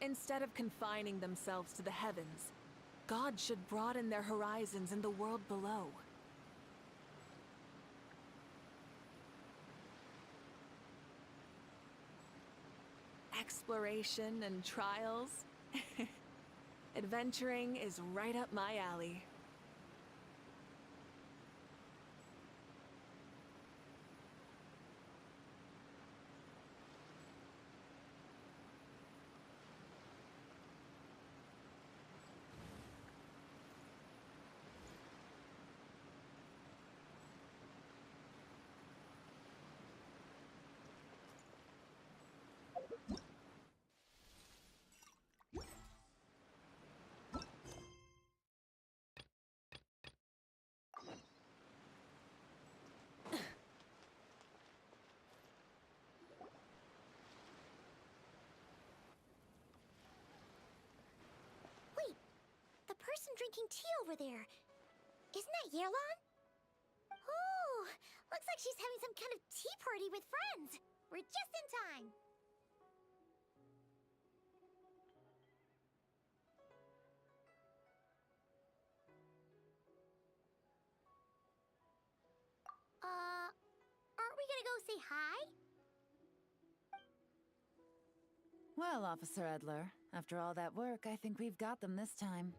Instead of confining themselves to the heavens, God should broaden their horizons in the world below. Exploration and trials. Adventuring is right up my alley. Wait, the person drinking tea over there. Isn't that Yelan? Oh, looks like she's having some kind of tea party with friends. We're just in time. Aren't we gonna go say hi? Well, Officer Edler, after all that work, I think we've got them this time.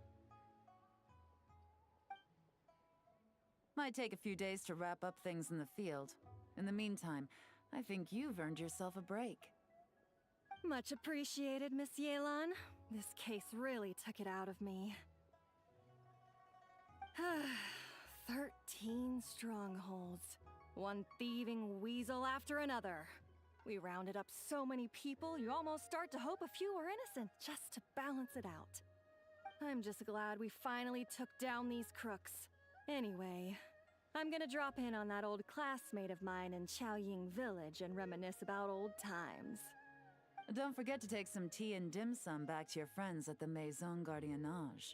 Might take a few days to wrap up things in the field. In the meantime, I think you've earned yourself a break. Much appreciated, Miss Yelan. This case really took it out of me. 13 strongholds. One thieving weasel after another. We rounded up so many people, you almost start to hope a few were innocent, just to balance it out. I'm just glad we finally took down these crooks. Anyway, I'm gonna drop in on that old classmate of mine in Chaoying Village and reminisce about old times. Don't forget to take some tea and dim sum back to your friends at the Maison Gardiennage.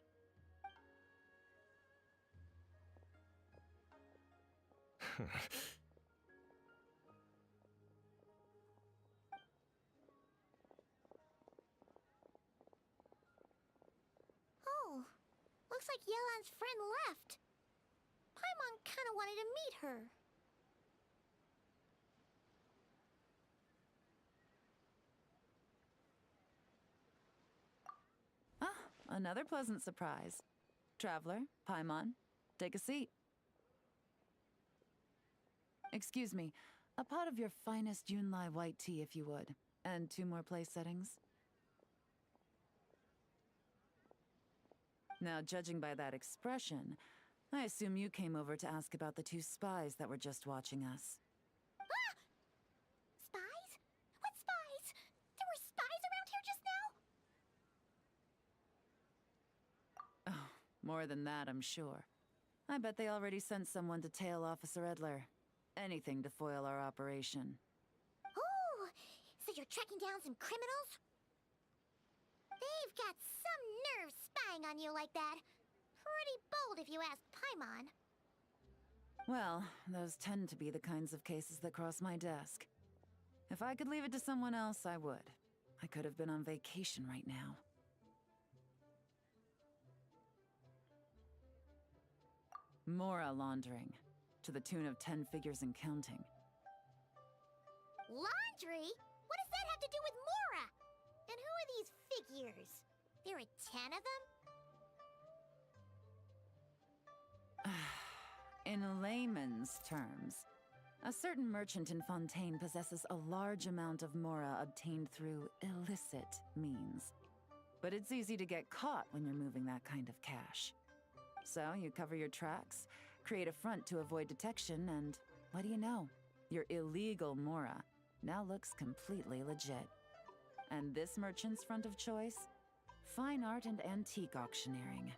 Oh, looks like Yelan's friend left. Paimon kinda wanted to meet her. Ah, another pleasant surprise. Traveler, Paimon, take a seat. Excuse me, a pot of your finest Yunlai white tea if you would, and 2 more place settings. Now, judging by that expression, I assume you came over to ask about the 2 spies that were just watching us. Ah! Spies? What spies? There were spies around here just now? Oh, more than that, I'm sure. I bet they already sent someone to tail Officer Edler. Anything to foil our operation. Oh, so you're tracking down some criminals? They've got some nerve spying on you like that. Pretty bold if you ask Paimon. Well, those tend to be the kinds of cases that cross my desk. If I could leave it to someone else, I would. I could have been on vacation right now. Mora laundering, to the tune of 10 figures and counting. Laundry? What does that have to do with Mora? And who are these figures? There are 10 of them? In layman's terms, a certain merchant in Fontaine possesses a large amount of Mora obtained through illicit means. But it's easy to get caught when you're moving that kind of cash. So you cover your tracks, create a front to avoid detection, and what do you know? Your illegal Mora now looks completely legit. And this merchant's front of choice? Fine art and antique auctioneering.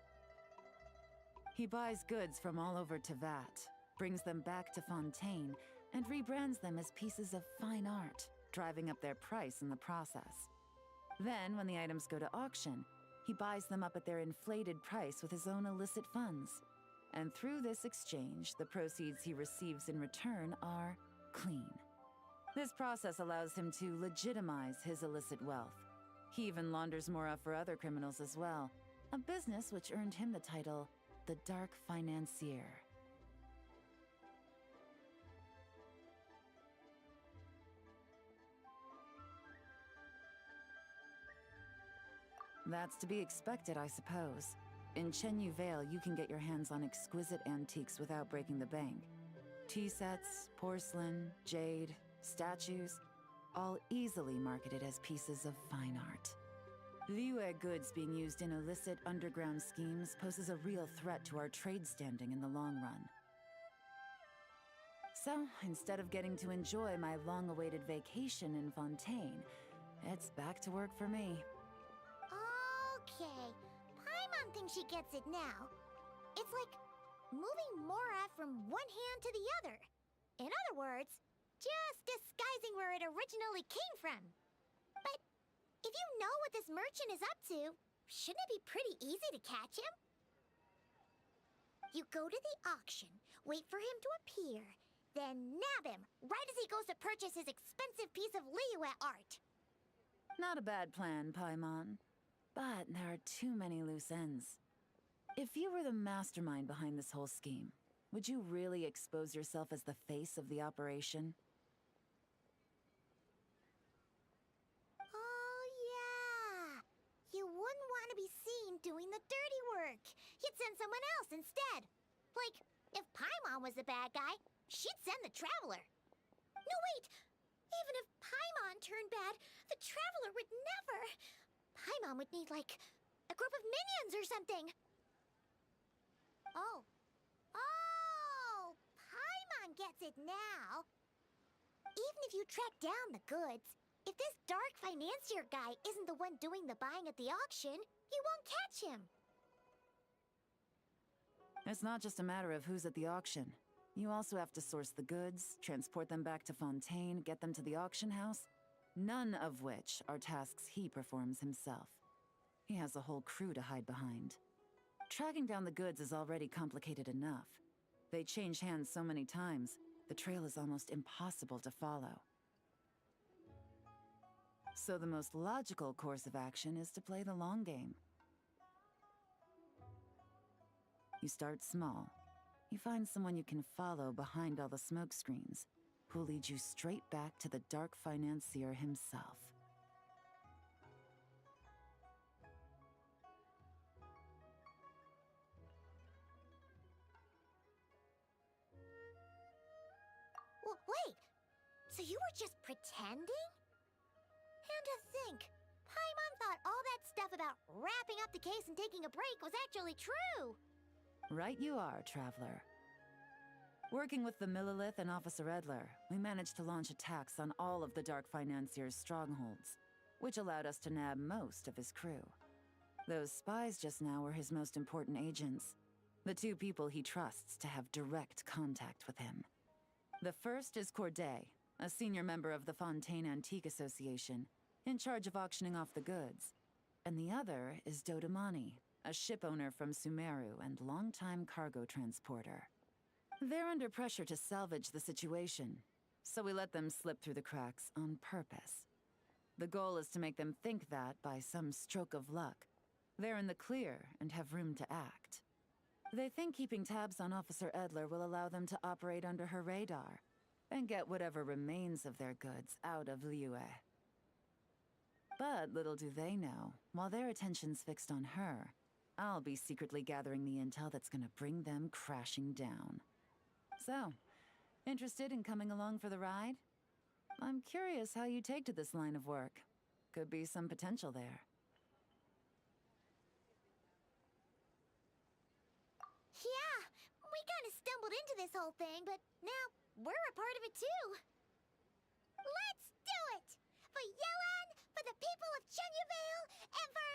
He buys goods from all over Teyvat, brings them back to Fontaine, and rebrands them as pieces of fine art, driving up their price in the process. Then, when the items go to auction, he buys them up at their inflated price with his own illicit funds. And through this exchange, the proceeds he receives in return are clean. This process allows him to legitimize his illicit wealth. He even launders Mora for other criminals as well. A business which earned him the title, the Dark Financier. That's to be expected, I suppose. In Chenyu Vale, you can get your hands on exquisite antiques without breaking the bank. Tea sets, porcelain, jade, statues, all easily marketed as pieces of fine art. Liyue goods being used in illicit underground schemes poses a real threat to our trade standing in the long run. So, instead of getting to enjoy my long-awaited vacation in Fontaine, it's back to work for me. Okay, Paimon thinks she gets it now. It's like moving Mora from one hand to the other. In other words, just disguising where it originally came from. But if you know what this merchant is up to, shouldn't it be pretty easy to catch him? You go to the auction, wait for him to appear, then nab him right as he goes to purchase his expensive piece of Liyue art. Not a bad plan, Paimon. But there are too many loose ends. If you were the mastermind behind this whole scheme, would you really expose yourself as the face of the operation? Oh, yeah. You wouldn't want to be seen doing the dirty work. You'd send someone else instead. Like, if Paimon was the bad guy, she'd send the Traveler. No, wait. Even if Paimon turned bad, the Traveler would never. Paimon would need, like, a group of minions or something. Oh. Oh! Paimon gets it now. Even if you track down the goods, if this Dark Financier guy isn't the one doing the buying at the auction, you won't catch him. It's not just a matter of who's at the auction. You also have to source the goods, transport them back to Fontaine, get them to the auction house. None of which are tasks he performs himself. He has a whole crew to hide behind. Tracking down the goods is already complicated enough. They change hands so many times, the trail is almost impossible to follow. So the most logical course of action is to play the long game. You start small. You find someone you can follow behind all the smoke screens, who'll lead you straight back to the Dark Financier himself. Wait, so you were just pretending? And to think, Paimon thought all that stuff about wrapping up the case and taking a break was actually true. Right you are, Traveler. Working with the Millelith and Officer Edler, we managed to launch attacks on all of the Dark Financier's strongholds, which allowed us to nab most of his crew. Those spies just now were his most important agents, the two people he trusts to have direct contact with him. The first is Corday, a senior member of the Fontaine Antique Association, in charge of auctioning off the goods. And the other is Dodamani, a ship owner from Sumeru and longtime cargo transporter. They're under pressure to salvage the situation, so we let them slip through the cracks on purpose. The goal is to make them think that, by some stroke of luck, they're in the clear and have room to act. They think keeping tabs on Officer Edler will allow them to operate under her radar and get whatever remains of their goods out of Liyue. But little do they know, while their attention's fixed on her, I'll be secretly gathering the intel that's gonna bring them crashing down. So, interested in coming along for the ride? I'm curious how you take to this line of work. Could be some potential there. Yeah, we kind of stumbled into this whole thing, but now we're a part of it too. Let's do it! For Yelan, for the people of Chenyu Vale, and for,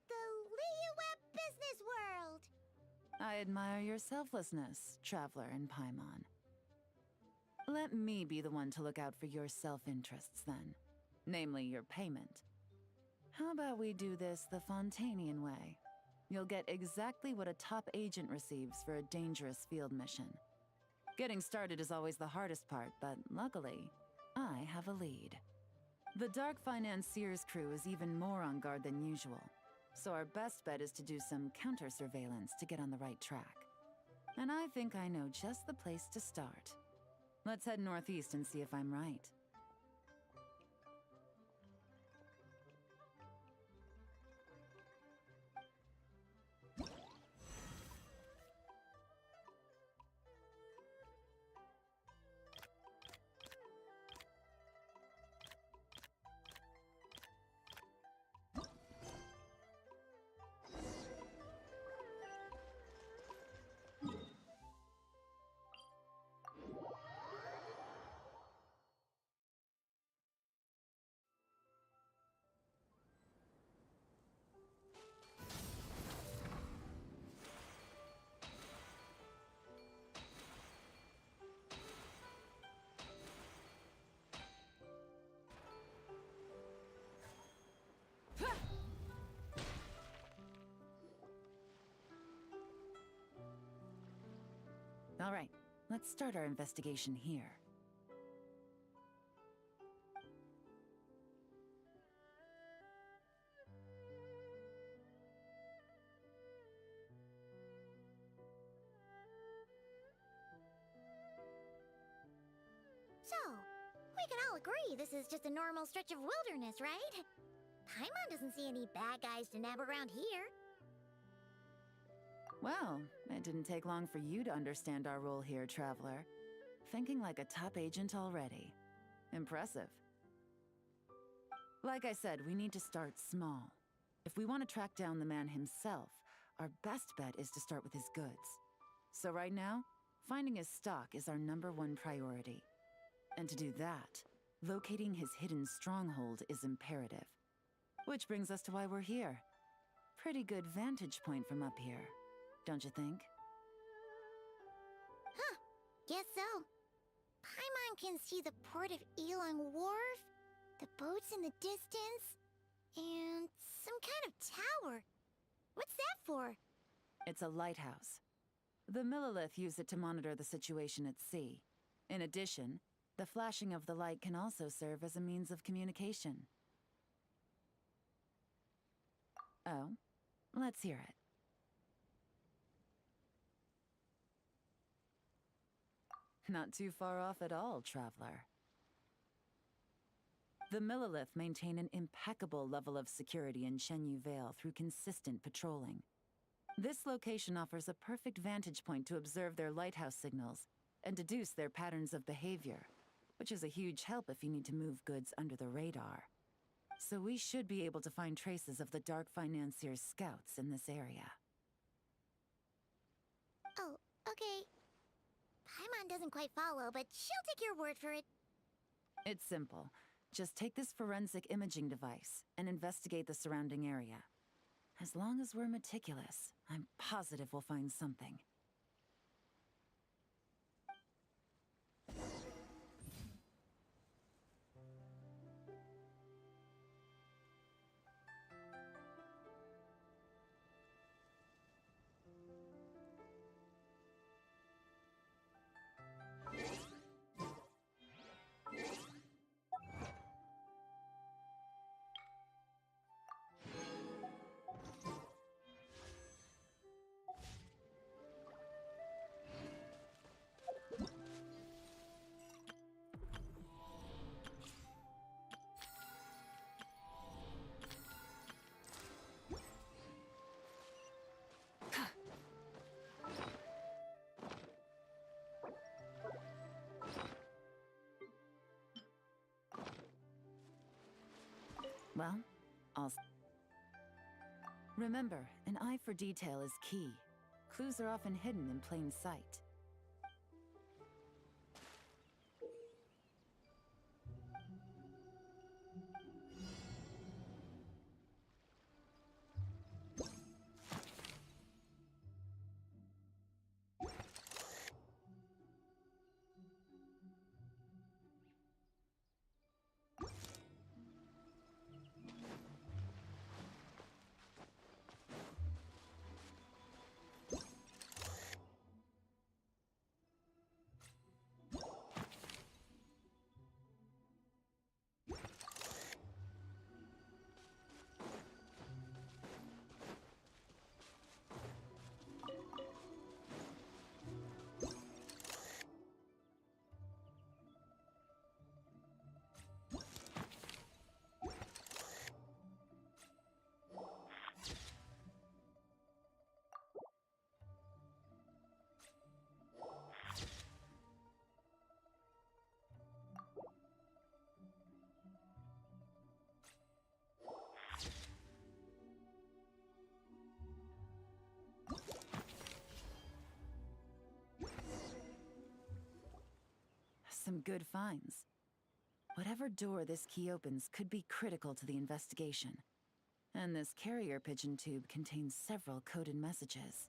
the Liyue business world. I admire your selflessness, Traveler and Paimon. Let me be the one to look out for your self-interests then. Namely, your payment. How about we do this the Fontainian way? You'll get exactly what a top agent receives for a dangerous field mission. Getting started is always the hardest part, but luckily, I have a lead. The Dark Financier's crew is even more on guard than usual, so our best bet is to do some counter-surveillance to get on the right track. And I think I know just the place to start. Let's head northeast and see if I'm right. All right, let's start our investigation here. So, we can all agree this is just a normal stretch of wilderness, right? Paimon doesn't see any bad guys to nab around here. Well, it didn't take long for you to understand our role here, Traveler. Thinking like a top agent already. Impressive. Like I said, we need to start small. If we want to track down the man himself, our best bet is to start with his goods. So right now, finding his stock is our #1 priority. And to do that, locating his hidden stronghold is imperative. Which brings us to why we're here. Pretty good vantage point from up here, don't you think? Huh, guess so. Paimon can see the port of Elong Wharf, the boats in the distance, and some kind of tower. What's that for? It's a lighthouse. The Millelith use it to monitor the situation at sea. In addition, the flashing of the light can also serve as a means of communication. Oh, let's hear it. Not too far off at all, Traveler. The Millelith maintain an impeccable level of security in Shenyu Vale through consistent patrolling. This location offers a perfect vantage point to observe their lighthouse signals and deduce their patterns of behavior, which is a huge help if you need to move goods under the radar. So we should be able to find traces of the Dark Financier's scouts in this area. Oh, okay. Paimon doesn't quite follow, but she'll take your word for it. It's simple. Just take this forensic imaging device and investigate the surrounding area. As long as we're meticulous, I'm positive we'll find something. Well, remember, an eye for detail is key. Clues are often hidden in plain sight. some good finds. Whatever door this key opens could be critical to the investigation. And this carrier pigeon tube contains several coded messages.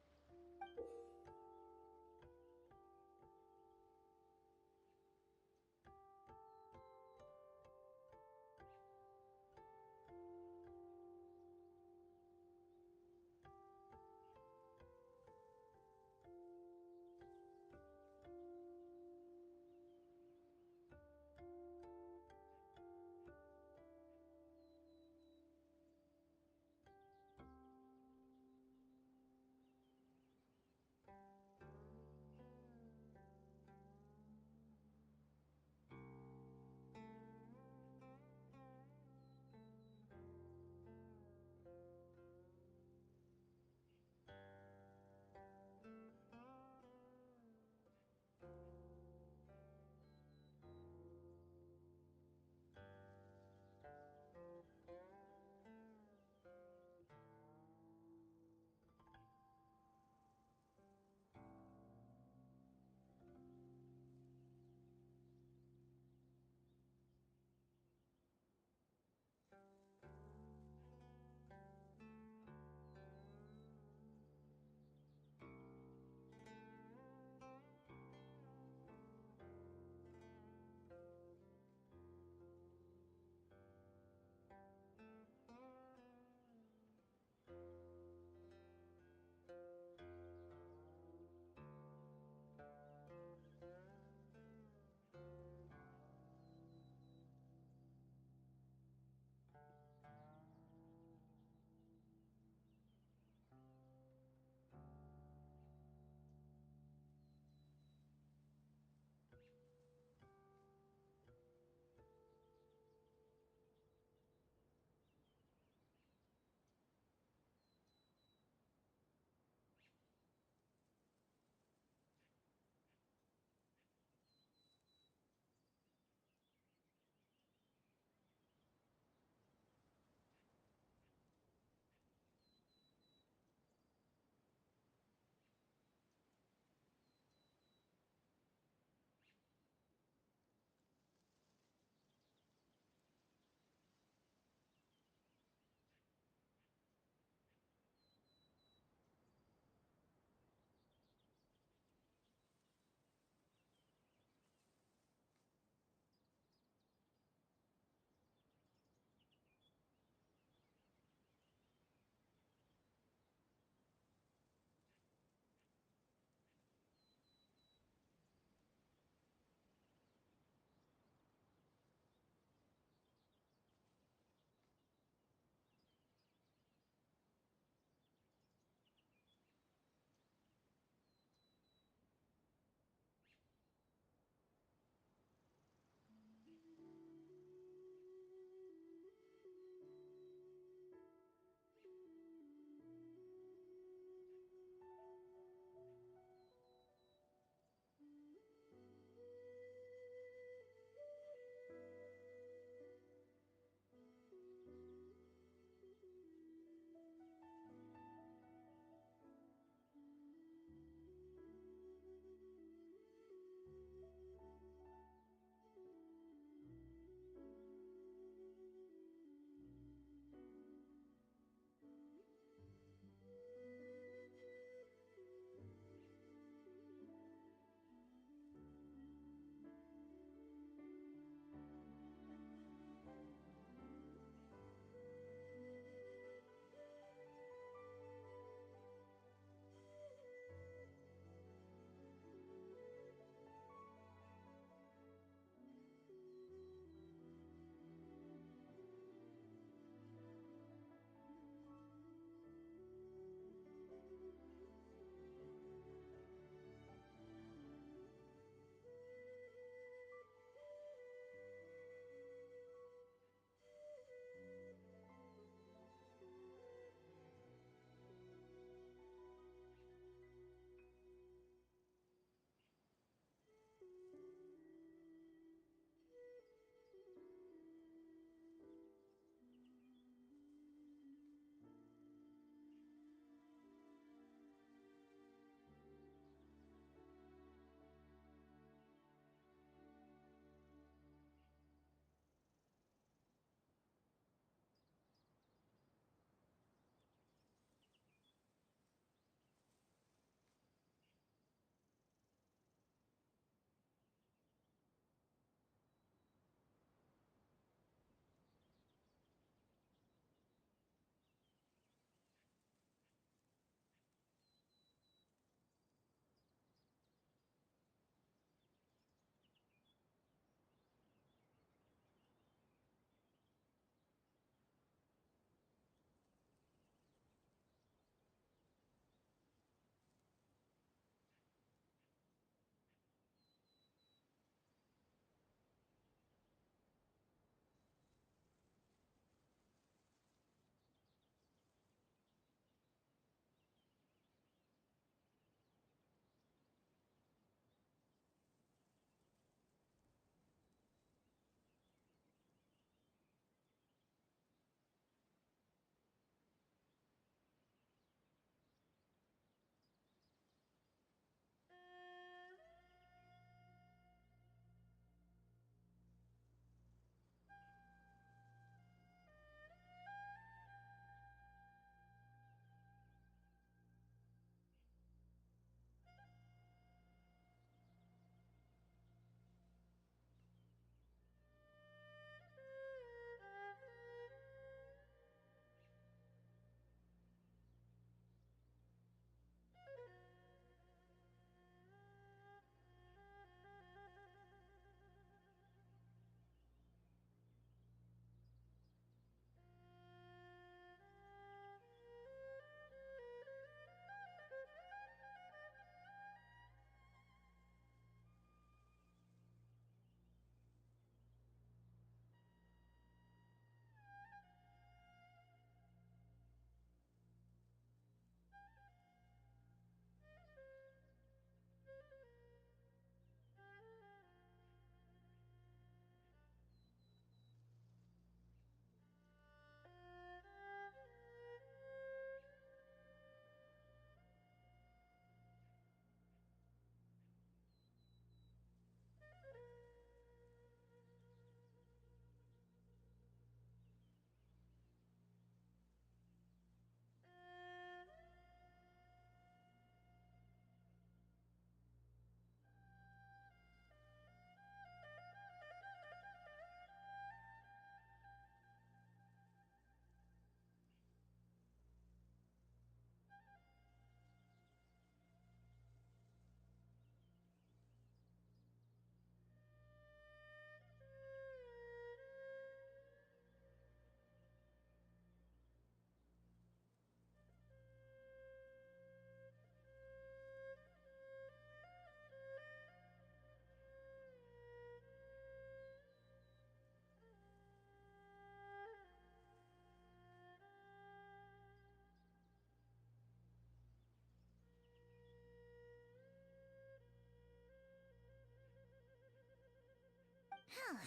Huh.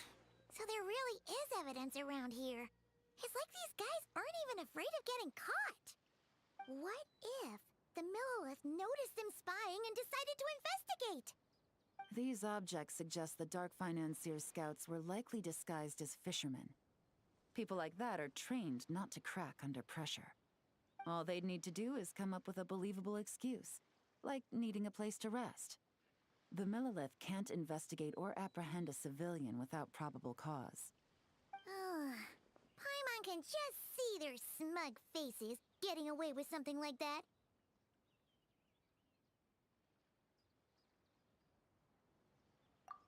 So there really is evidence around here. It's like these guys aren't even afraid of getting caught. What if the Millelith noticed them spying and decided to investigate? These objects suggest the Dark Financier scouts were likely disguised as fishermen. People like that are trained not to crack under pressure. All they'd need to do is come up with a believable excuse, like needing a place to rest. The Millelith can't investigate or apprehend a civilian without probable cause. Oh, Paimon can just see their smug faces getting away with something like that.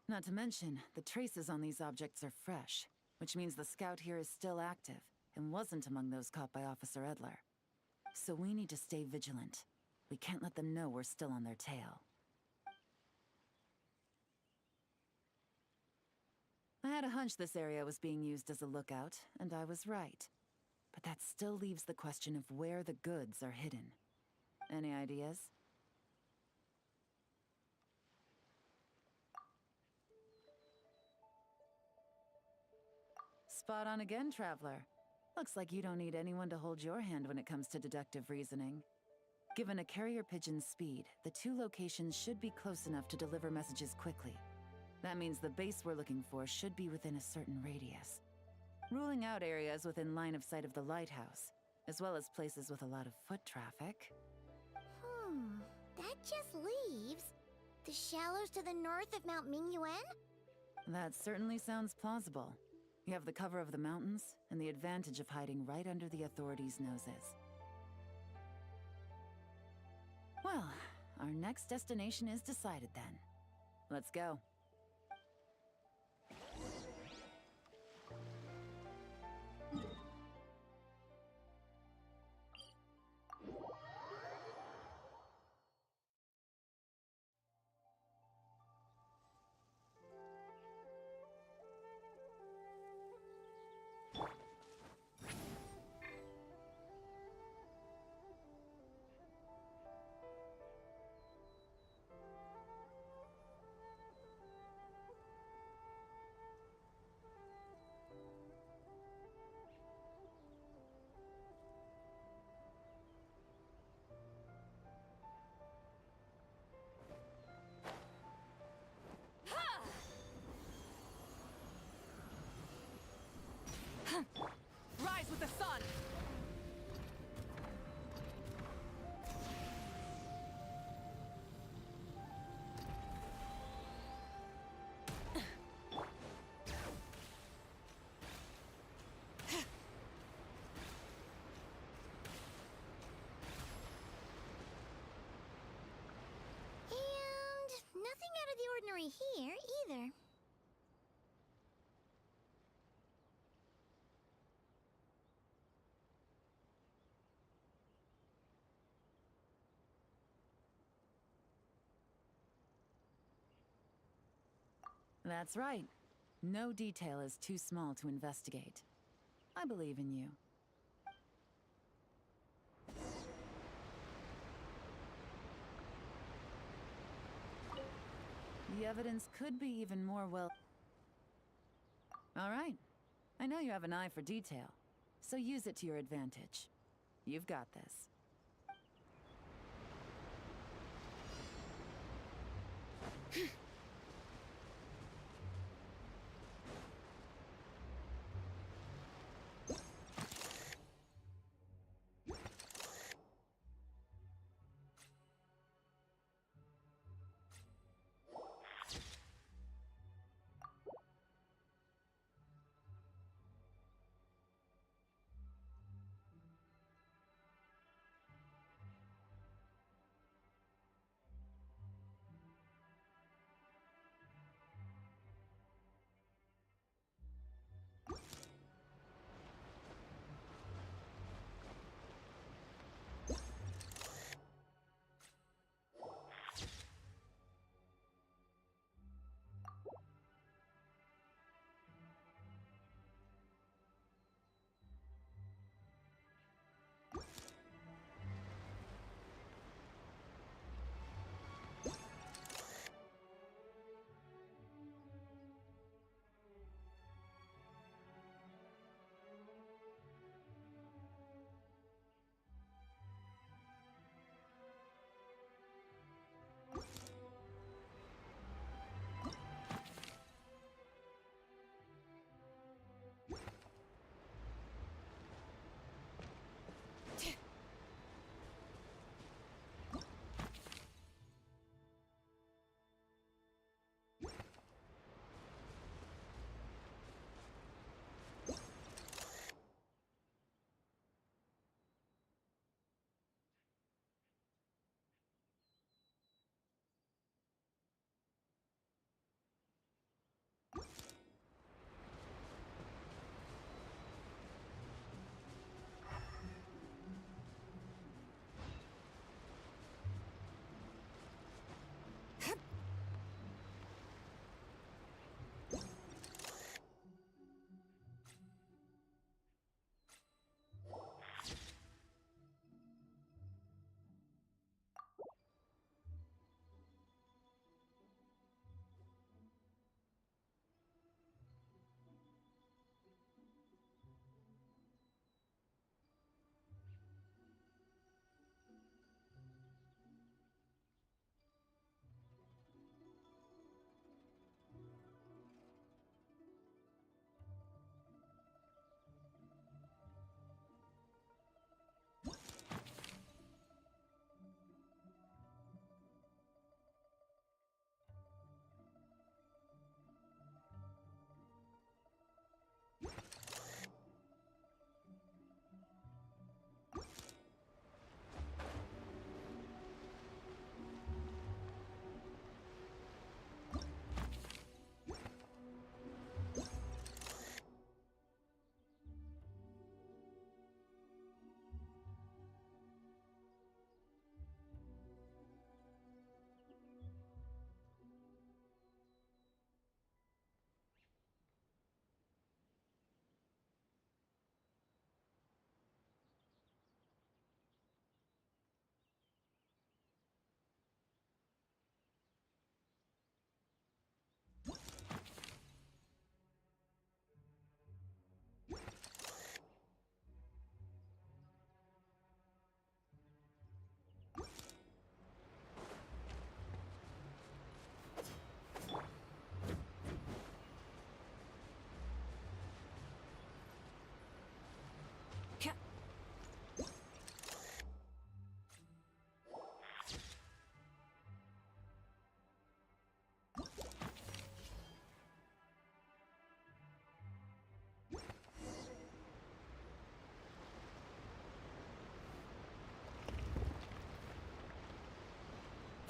Not to mention, the traces on these objects are fresh, which means the scout here is still active and wasn't among those caught by Officer Edler. So we need to stay vigilant. We can't let them know we're still on their tail. I had a hunch this area was being used as a lookout, and I was right. But that still leaves the question of where the goods are hidden. Any ideas? Spot on again, Traveler. Looks like you don't need anyone to hold your hand when it comes to deductive reasoning. Given a carrier pigeon's speed, the two locations should be close enough to deliver messages quickly. That means the base we're looking for should be within a certain radius. Ruling out areas within line of sight of the lighthouse, as well as places with a lot of foot traffic. That just leaves the shallows to the north of Mount Mingyuan? That certainly sounds plausible. You have the cover of the mountains, and the advantage of hiding right under the authorities' noses. Well, our next destination is decided then. Let's go. Rise with the sun! And nothing out of the ordinary here, either. That's right. No detail is too small to investigate. I believe in you. The evidence could be even more well... All right. I know you have an eye for detail, so use it to your advantage. You've got this.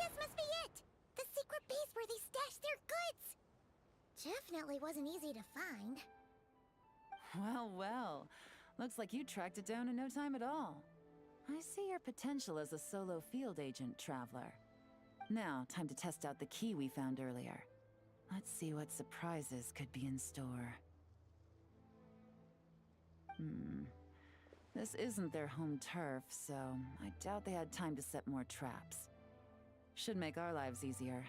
This must be it! The secret base where they stash their goods! Definitely wasn't easy to find. Well, well. Looks like you tracked it down in no time at all. I see your potential as a solo field agent, Traveler. Now, time to test out the key we found earlier. Let's see what surprises could be in store. This isn't their home turf, so I doubt they had time to set more traps. Should make our lives easier.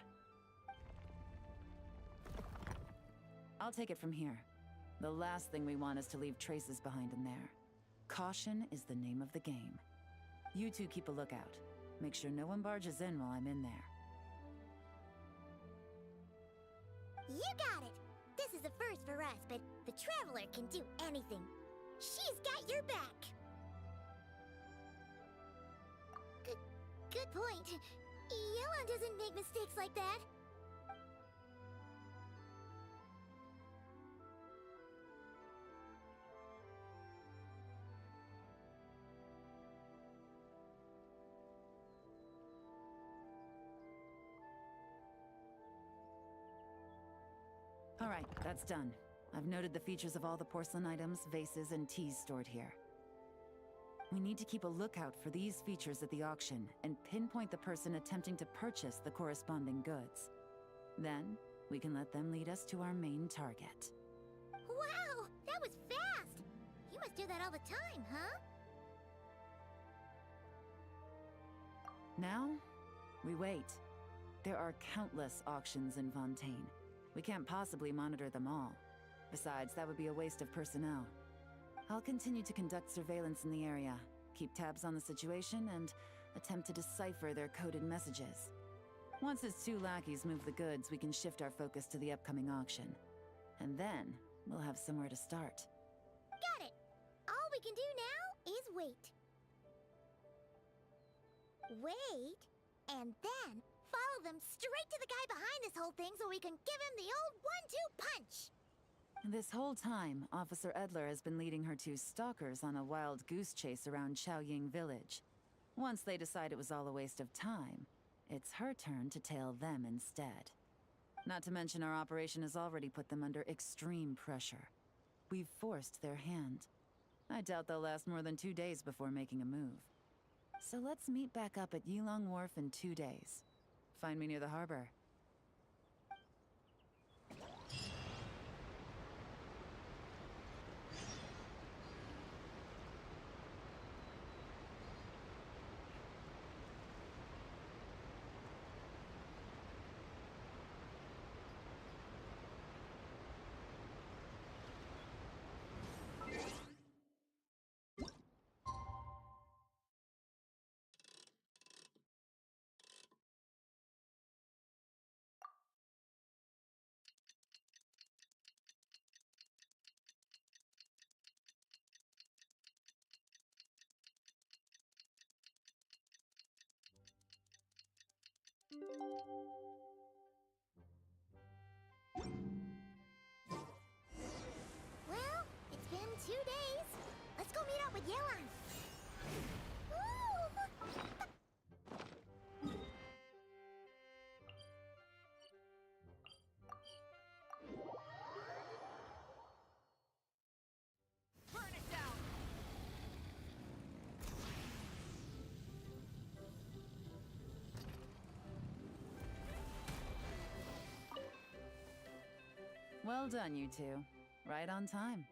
I'll take it from here. The last thing we want is to leave traces behind in there. Caution is the name of the game. You two keep a lookout. Make sure no one barges in while I'm in there. You got it! This is a first for us, but the Traveler can do anything. She's got your back! Good point. Yelan doesn't make mistakes like that. All right, that's done. I've noted the features of all the porcelain items, vases, and teas stored here. We need to keep a lookout for these features at the auction and pinpoint the person attempting to purchase the corresponding goods. Then, we can let them lead us to our main target. Wow! That was fast! You must do that all the time, huh? Now, we wait. There are countless auctions in Fontaine. We can't possibly monitor them all. Besides, that would be a waste of personnel. I'll continue to conduct surveillance in the area, keep tabs on the situation, and attempt to decipher their coded messages. Once his two lackeys move the goods, we can shift our focus to the upcoming auction. And then, we'll have somewhere to start. Got it! All we can do now is wait. Wait, and then follow them straight to the guy behind this whole thing so we can give him the old 1-2 punch! This whole time, Officer Edler has been leading her two stalkers on a wild goose chase around Chaoying Village. Once they decide it was all a waste of time, it's her turn to tail them instead. Not to mention our operation has already put them under extreme pressure. We've forced their hand. I doubt they'll last more than 2 days before making a move. So let's meet back up at Yilong Wharf in 2 days. Find me near the harbor. Well, it's been 2 days. Let's go meet up with Yelan. Ooh! Burn it down! Well done, you two. Right on time.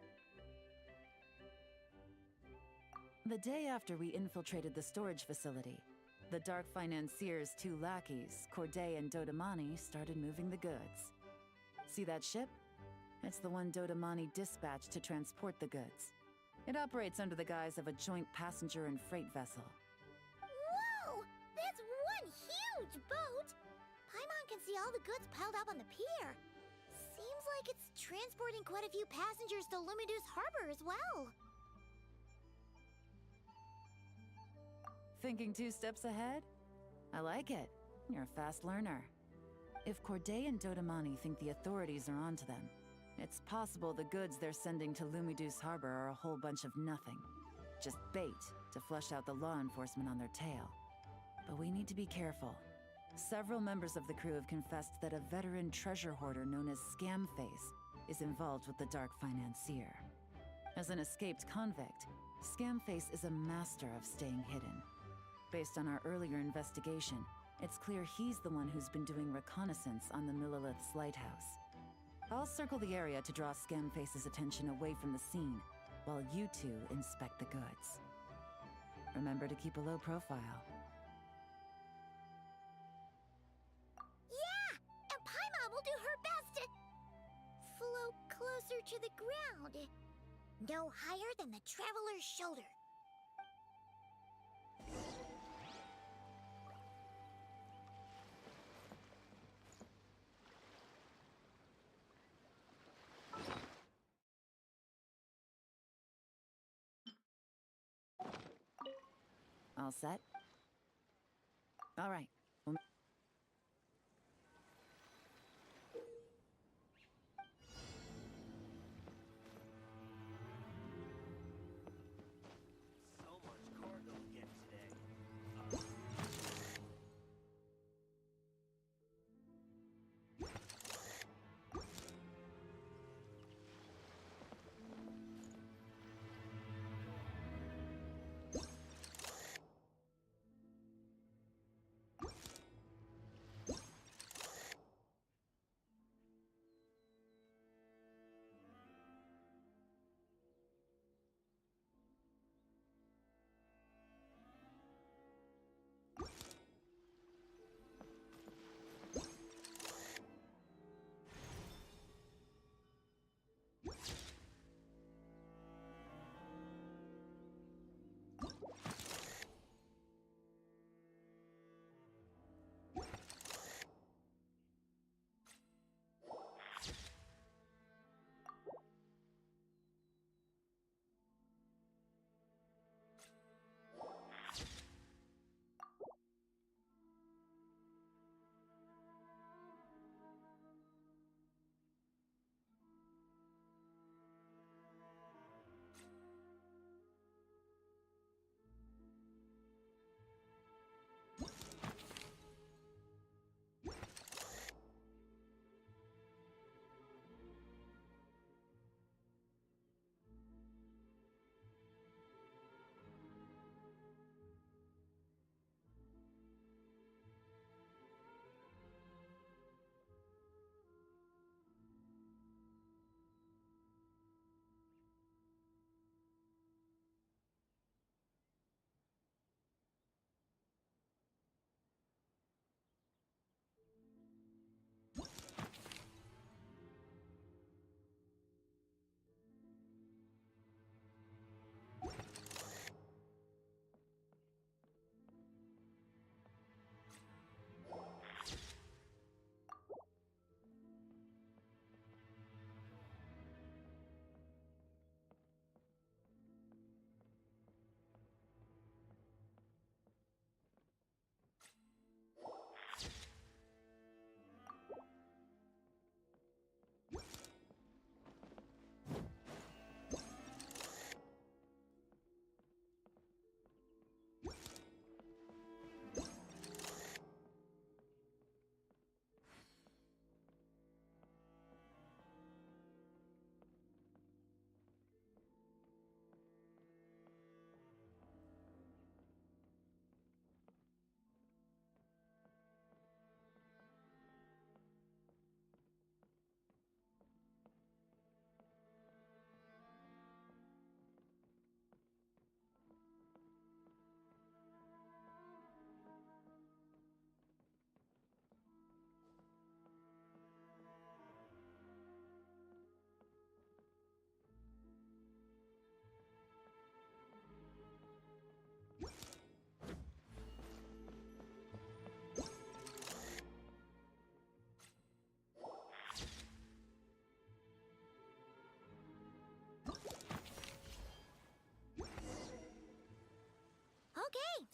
The day after we infiltrated the storage facility, the Dark Financier's two lackeys, Corday and Dodamani, started moving the goods. See that ship? It's the one Dodamani dispatched to transport the goods. It operates under the guise of a joint passenger and freight vessel. Whoa! That's one huge boat! Paimon can see all the goods piled up on the pier. Seems like it's transporting quite a few passengers to Lumidus Harbor as well. Thinking 2 steps ahead? I like it. You're a fast learner. If Corday and Dodamani think the authorities are onto them, it's possible the goods they're sending to Lumidus Harbor are a whole bunch of nothing. Just bait to flush out the law enforcement on their tail. But we need to be careful. Several members of the crew have confessed that a veteran treasure hoarder known as Scamface is involved with the Dark Financier. As an escaped convict, Scamface is a master of staying hidden. Based on our earlier investigation, it's clear he's the one who's been doing reconnaissance on the Millelith's lighthouse. I'll circle the area to draw Scamface's attention away from the scene, while you two inspect the goods. Remember to keep a low profile. Yeah! And Paimon will do her best to float closer to the ground. No higher than the Traveler's shoulder. All set? All right. Well, So much cargo to get today.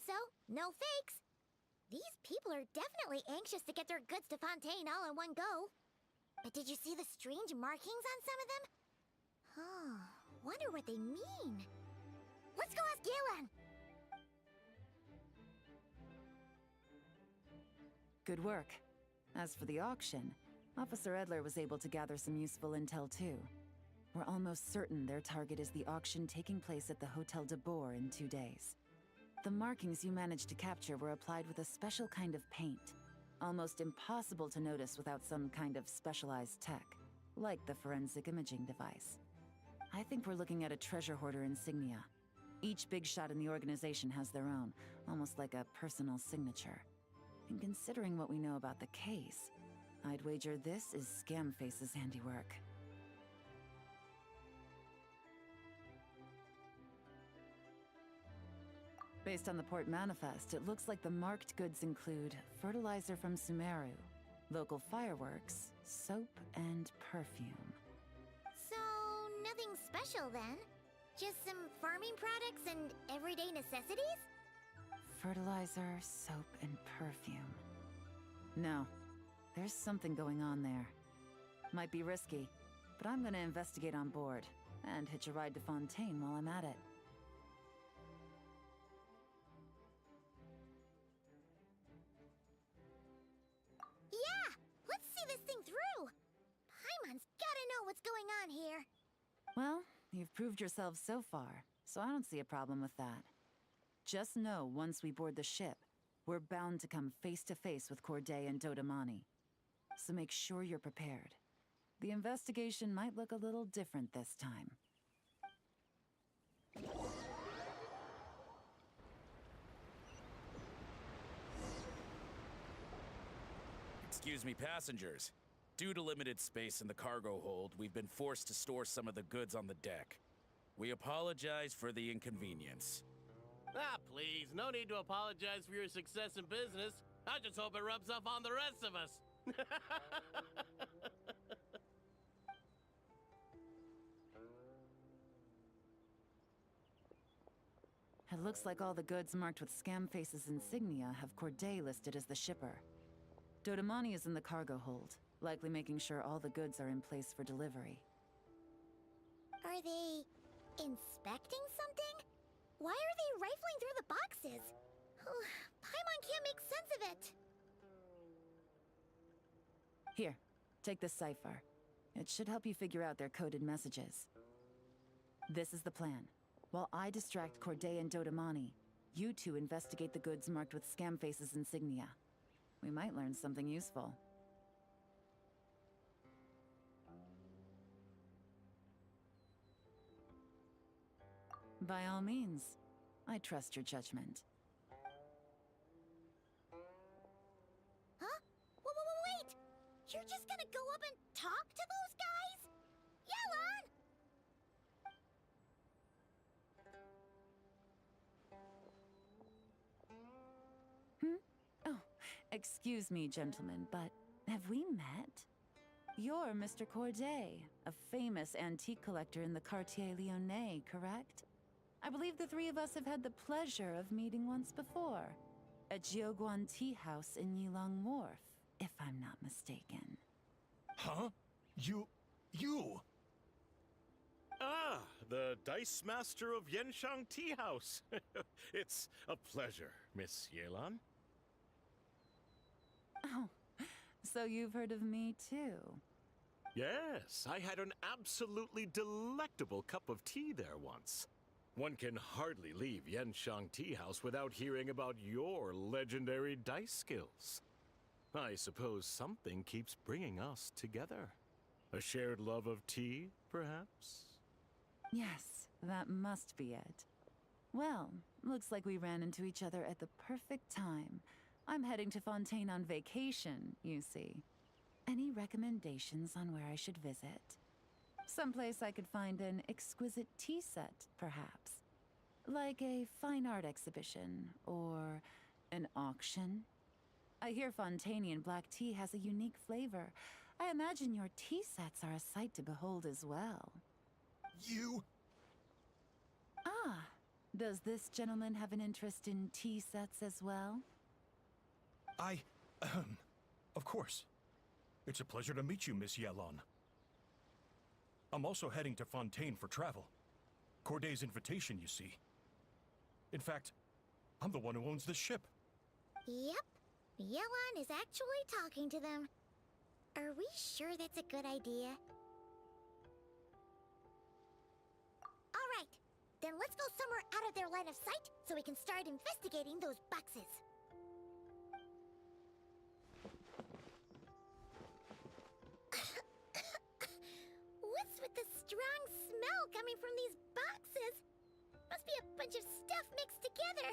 So, no fakes. These people are definitely anxious to get their goods to Fontaine all in one go. But did you see the strange markings on some of them? Huh, wonder what they mean. Let's go ask Galen! Good work. As for the auction, Officer Edler was able to gather some useful intel too. We're almost certain their target is the auction taking place at the Hotel de Boer in 2 days. The markings you managed to capture were applied with a special kind of paint. Almost impossible to notice without some kind of specialized tech, like the forensic imaging device. I think we're looking at a treasure hoarder insignia. Each big shot in the organization has their own, almost like a personal signature. And considering what we know about the case, I'd wager this is Scamface's handiwork. Based on the port manifest, it looks like the marked goods include fertilizer from Sumeru, local fireworks, soap, and perfume. So, nothing special then? Just some farming products and everyday necessities? Fertilizer, soap, and perfume. No, there's something going on there. Might be risky, but I'm gonna investigate on board, and hitch a ride to Fontaine while I'm at it. Yeah! Let's see this thing through! Paimon's gotta know what's going on here. Well, you've proved yourself so far, so I don't see a problem with that. Just know once we board the ship, we're bound to come face to face with Corday and Dodamani. So make sure you're prepared. The investigation might look a little different this time. Excuse me, passengers. Due to limited space in the cargo hold, we've been forced to store some of the goods on the deck. We apologize for the inconvenience. Ah, please, no need to apologize for your success in business. I just hope it rubs off on the rest of us. It looks like all the goods marked with Scamface's insignia have Corday listed as the shipper. Dodamani is in the cargo hold, likely making sure all the goods are in place for delivery. Are they inspecting something? Why are they rifling through the boxes? Paimon can't make sense of it. Here, take this cipher. It should help you figure out their coded messages. This is the plan. While I distract Corday and Dodamani, you two investigate the goods marked with Scamface's insignia. We might learn something useful. By all means, I trust your judgment. Huh? Wait! You're just gonna go up and talk to those guys? Yelan! Oh, excuse me, gentlemen, but have we met? You're Mr. Corday, a famous antique collector in the Quartier Lyonnais, correct? I believe the three of us have had the pleasure of meeting once before, at Jiuguan Tea House in Yilong Wharf, if I'm not mistaken. Huh? You... Ah, the Dice Master of Yenshang Tea House. It's a pleasure, Miss Yelan. Oh, so you've heard of me too? Yes, I had an absolutely delectable cup of tea there once. One can hardly leave Yenshang Tea House without hearing about your legendary dice skills. I suppose something keeps bringing us together. A shared love of tea, perhaps? Yes, that must be it. Well, looks like we ran into each other at the perfect time. I'm heading to Fontaine on vacation, you see. Any recommendations on where I should visit? Someplace I could find an exquisite tea set, perhaps. Like a fine art exhibition, or an auction. I hear Fontainian black tea has a unique flavor. I imagine your tea sets are a sight to behold as well. You... Ah, does this gentleman have an interest in tea sets as well? Of course. It's a pleasure to meet you, Miss Yelan. I'm also heading to Fontaine for travel. Corday's invitation, you see. In fact, I'm the one who owns this ship. Yep. Yelan is actually talking to them. Are we sure that's a good idea? Alright, then let's go somewhere out of their line of sight so we can start investigating those boxes. What's with the strong smell coming from these boxes? Must be a bunch of stuff mixed together.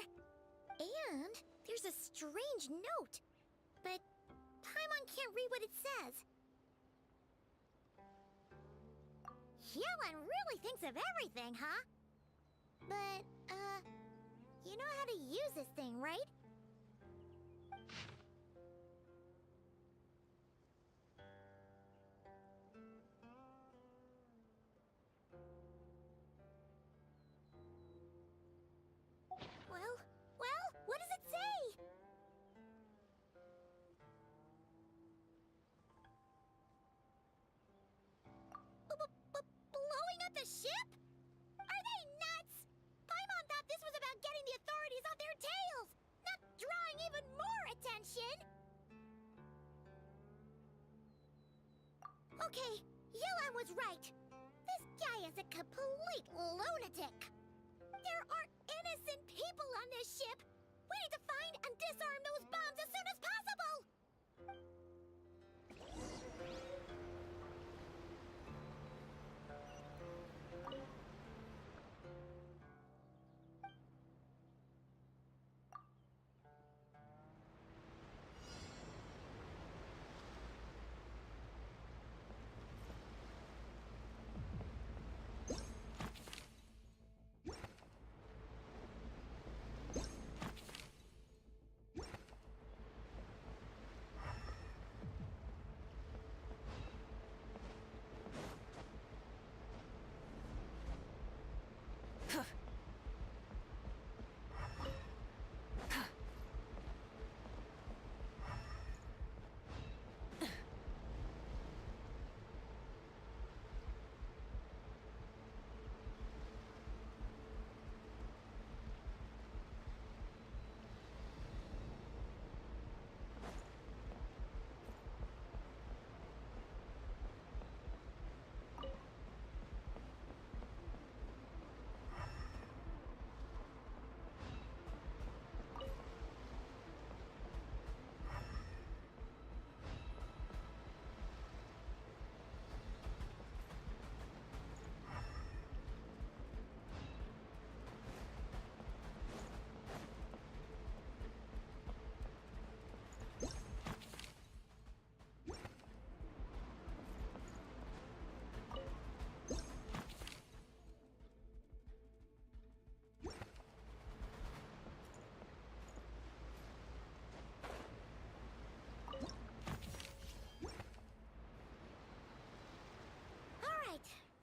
And there's a strange note. But Paimon can't read what it says. Yelan really thinks of everything, huh? But, you know how to use this thing, right? Well, what does it say? Blowing up the ship? Are they nuts? Paimon thought this was about getting the authorities off their tails, not drawing even more attention. Okay, Yelan was right. This guy is a complete lunatic. There are innocent people on this ship. We need to find and disarm those bombs as soon as possible.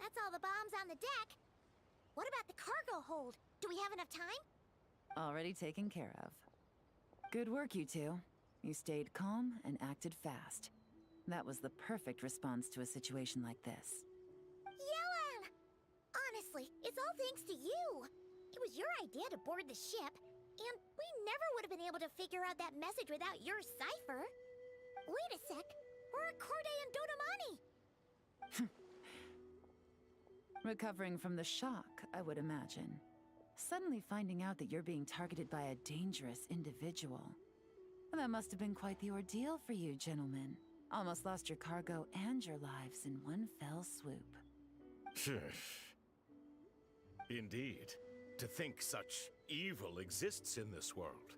That's all the bombs on the deck. What about the cargo hold? Do we have enough time? Already taken care of. Good work, you two. You stayed calm and acted fast. That was the perfect response to a situation like this. Yelan! Honestly, it's all thanks to you. It was your idea to board the ship, and we never would have been able to figure out that message without your cipher. Wait a sec. Where are Corday and Dodamani? Recovering from the shock, I would imagine. Suddenly finding out that you're being targeted by a dangerous individual. That must have been quite the ordeal for you, gentlemen. Almost lost your cargo and your lives in one fell swoop. Indeed. To think such evil exists in this world.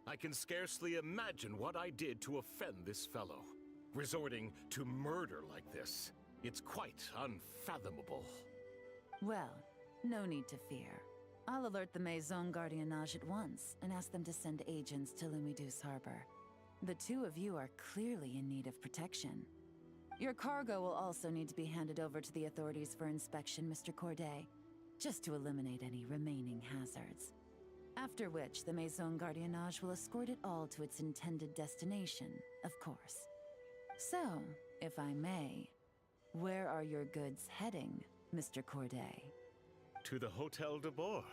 I can scarcely imagine what I did to offend this fellow. Resorting to murder like this. It's quite unfathomable. Well, no need to fear. I'll alert the Maison Gardiennage at once and ask them to send agents to Lumidus Harbor. The two of you are clearly in need of protection. Your cargo will also need to be handed over to the authorities for inspection, Mr. Corday, just to eliminate any remaining hazards. After which, the Maison Gardiennage will escort it all to its intended destination, of course. So, if I may, where are your goods heading, Mr. Corday? To the Hotel de Boer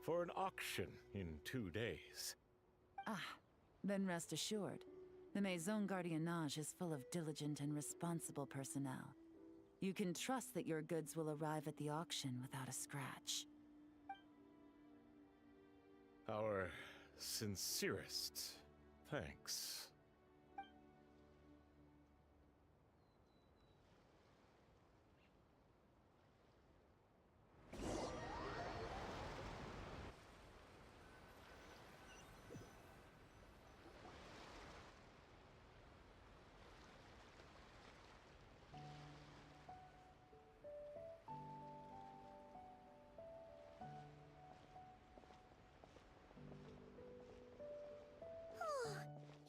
for an auction in 2 days. Ah, then rest assured, The Maison Gardiennage is full of diligent and responsible personnel. You can trust that your goods will arrive at the auction without a scratch. Our sincerest thanks.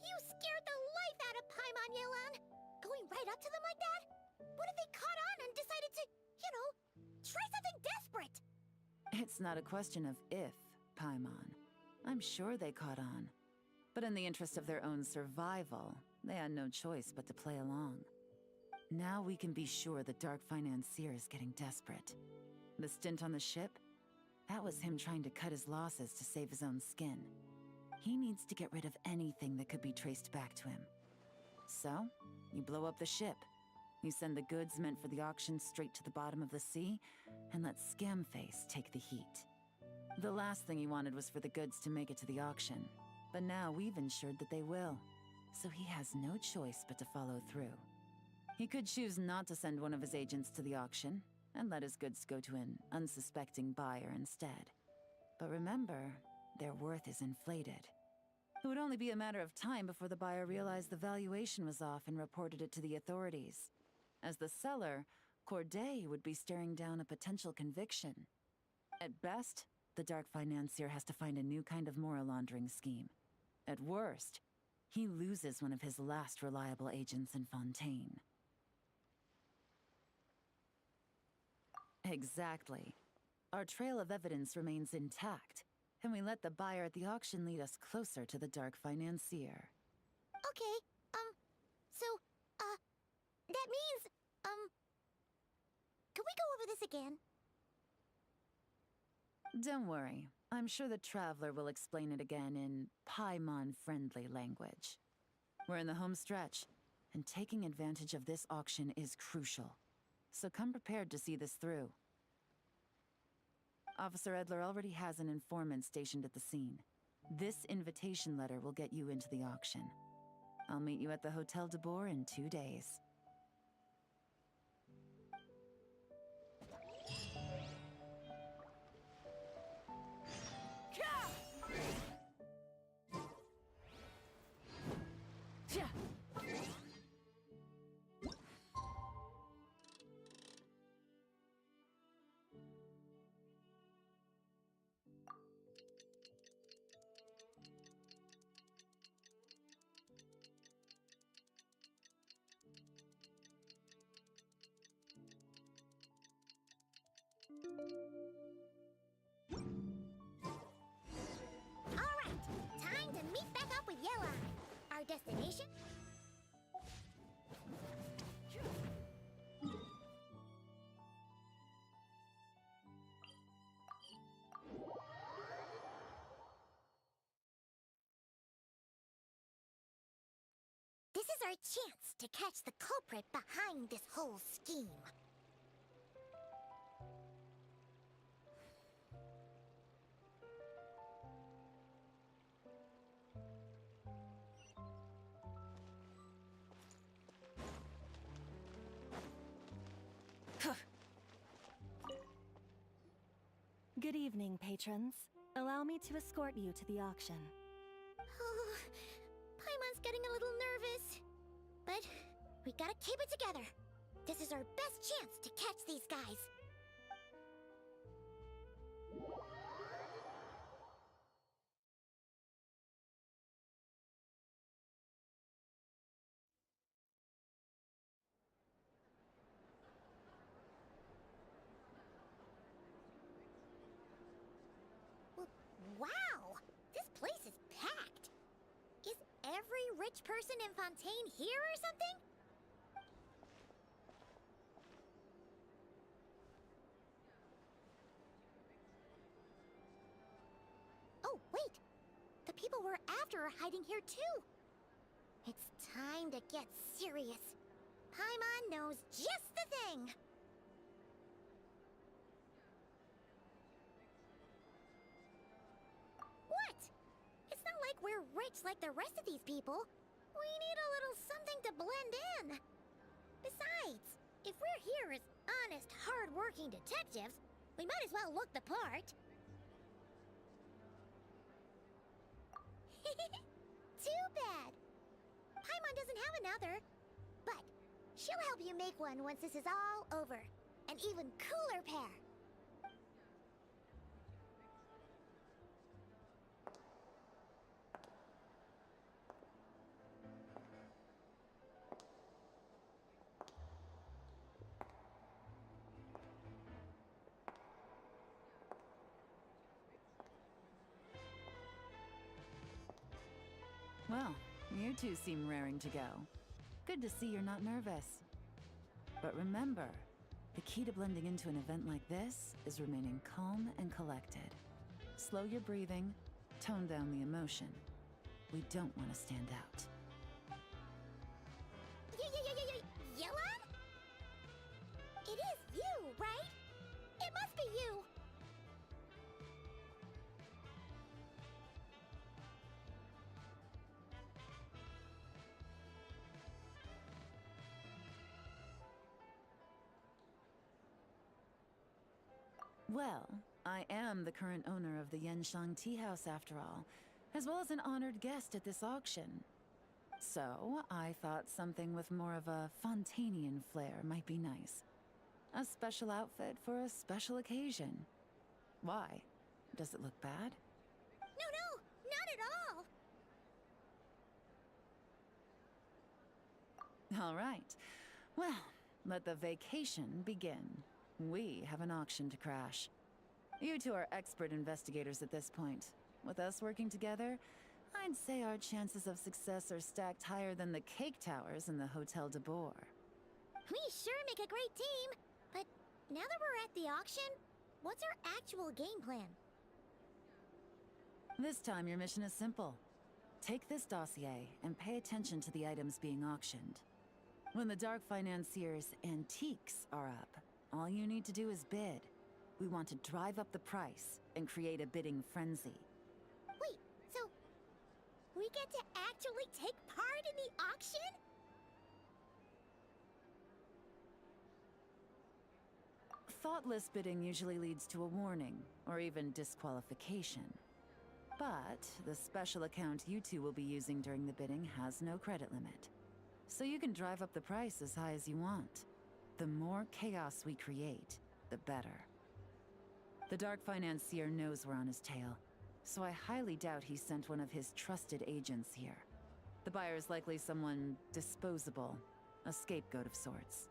You scared the life out of Paimon, Yelan! Going right up to them like that? What if they caught on and decided to, try something desperate? It's not a question of if, Paimon. I'm sure they caught on. But in the interest of their own survival, they had no choice but to play along. Now we can be sure the Dark Financier is getting desperate. The stint on the ship? That was him trying to cut his losses to save his own skin. He needs to get rid of anything that could be traced back to him. So, you blow up the ship. You send the goods meant for the auction straight to the bottom of the sea, and let Scamface take the heat. The last thing he wanted was for the goods to make it to the auction, but now we've ensured that they will, so he has no choice but to follow through. He could choose not to send one of his agents to the auction, and let his goods go to an unsuspecting buyer instead. But remember, their worth is inflated. It would only be a matter of time before the buyer realized the valuation was off and reported it to the authorities. As the seller, Corday would be staring down a potential conviction. At best, the Dark Financier has to find a new kind of moral laundering scheme. At worst, he loses one of his last reliable agents in Fontaine. Exactly. Our trail of evidence remains intact, and we let the buyer at the auction lead us closer to the Dark Financier. Okay, that means, can we go over this again? Don't worry. I'm sure the Traveler will explain it again in Paimon-friendly language. We're in the home stretch, and taking advantage of this auction is crucial. So come prepared to see this through. Officer Edler already has an informant stationed at the scene. This invitation letter will get you into the auction. I'll meet you at the Hotel de Boer in 2 days. Alright, time to meet back up with Yelan. Our destination? This is our chance to catch the culprit behind this whole scheme. Good evening, patrons. Allow me to escort you to the auction. Oh, Paimon's getting a little nervous. But we gotta keep it together. This is our best chance to catch these guys. Wow! This place is packed! Is every rich person in Fontaine here or something? Oh, wait! The people we're after are hiding here too! It's Time to get serious. Paimon knows just the thing. What? It's not like we're rich like the rest of these people. We need a little something to blend in. Besides, if we're here as honest, hard-working detectives, we might as well look the part. Too bad. Paimon doesn't have another. But she'll help you make one once this is all over. An even cooler pair. Well, you two seem raring to go. Good to see you're not nervous. But remember, the key to blending into an event like this is remaining calm and collected. Slow your breathing, tone down the emotion. We don't want to stand out. Yelan? It is you, right? It must be you. Well, I am the current owner of the Yanshang Tea House after all, as well as an honored guest at this auction. So, I thought something with more of a Fontanian flair might be nice. A special outfit for a special occasion. Why? Does it look bad? No, not at all. All right. Well, let the vacation begin. We have an auction to crash. You two are expert investigators at this point. With us working together, I'd say our chances of success are stacked higher than the cake towers in the Hotel de Boer. We sure make a great team. But now that we're at the auction, what's our actual game plan? This time your mission is simple. Take this dossier and pay attention to the items being auctioned. When the Dark Financier's antiques are up, all you need to do is bid. We want to drive up the price and create a bidding frenzy. Wait, so we get to actually take part in the auction? Thoughtless bidding usually leads to a warning, or even disqualification. But the special account you two will be using during the bidding has no credit limit. So you can drive up the price as high as you want. The more chaos we create, the better. The Dark Financier knows we're on his tail, so I highly doubt he sent one of his trusted agents here. The buyer's likely someone disposable, a scapegoat of sorts.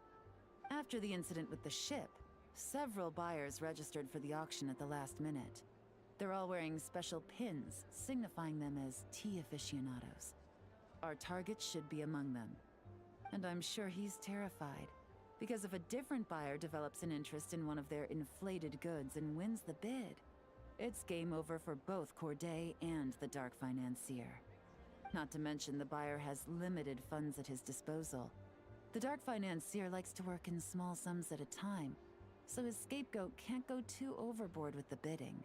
After the incident with the ship, several buyers registered for the auction at the last minute. They're all wearing special pins, signifying them as tea aficionados. Our target should be among them. And I'm sure he's terrified. Because if a different buyer develops an interest in one of their inflated goods and wins the bid, it's game over for both Corday and the Dark Financier. Not to mention the buyer has limited funds at his disposal. The Dark Financier likes to work in small sums at a time, so his scapegoat can't go too overboard with the bidding.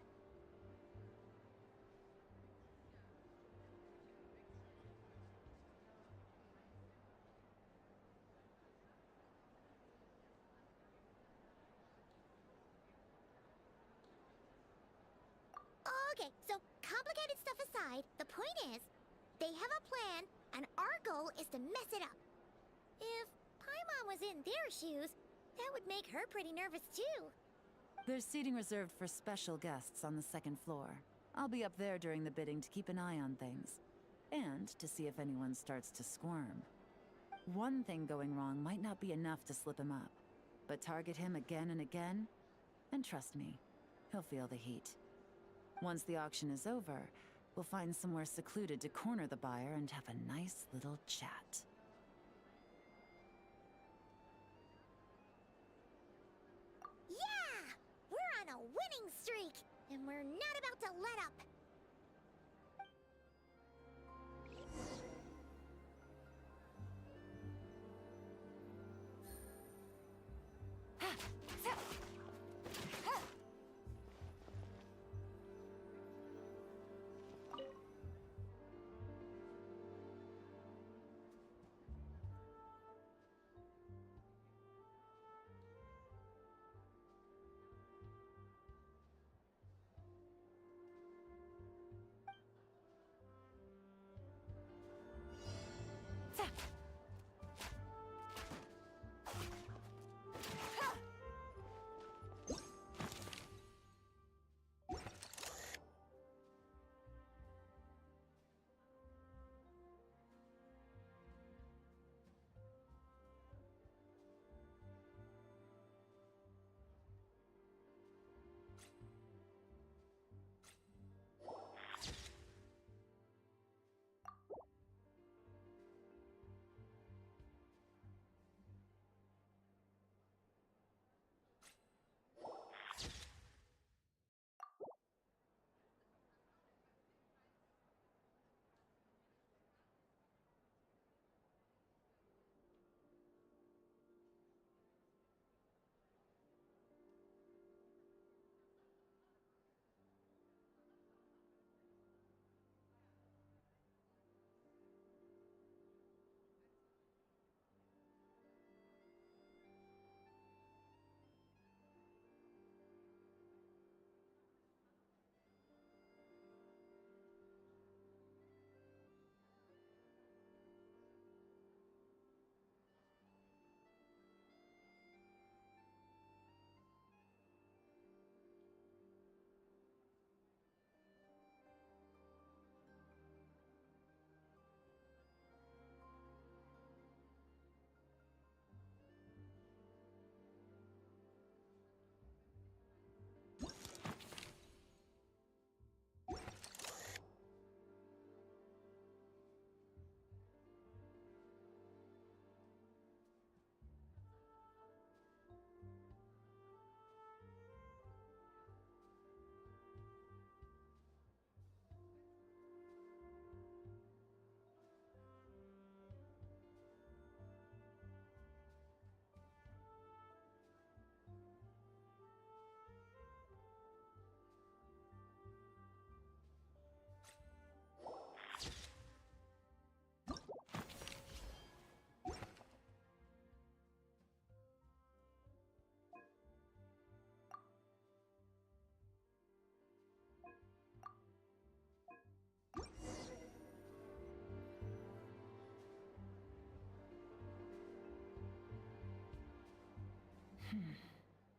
Okay, so complicated stuff aside, the point is, they have a plan, and our goal is to mess it up. If Paimon was in their shoes, that would make her pretty nervous too. There's seating reserved for special guests on the second floor. I'll be up there during the bidding to keep an eye on things. And to see if anyone starts to squirm. One thing going wrong might not be enough to slip him up. But target him again and again, and trust me, he'll feel the heat. Once the auction is over, we'll find somewhere secluded to corner the buyer and have a nice little chat. Yeah! We're on a winning streak, and we're not about to let up.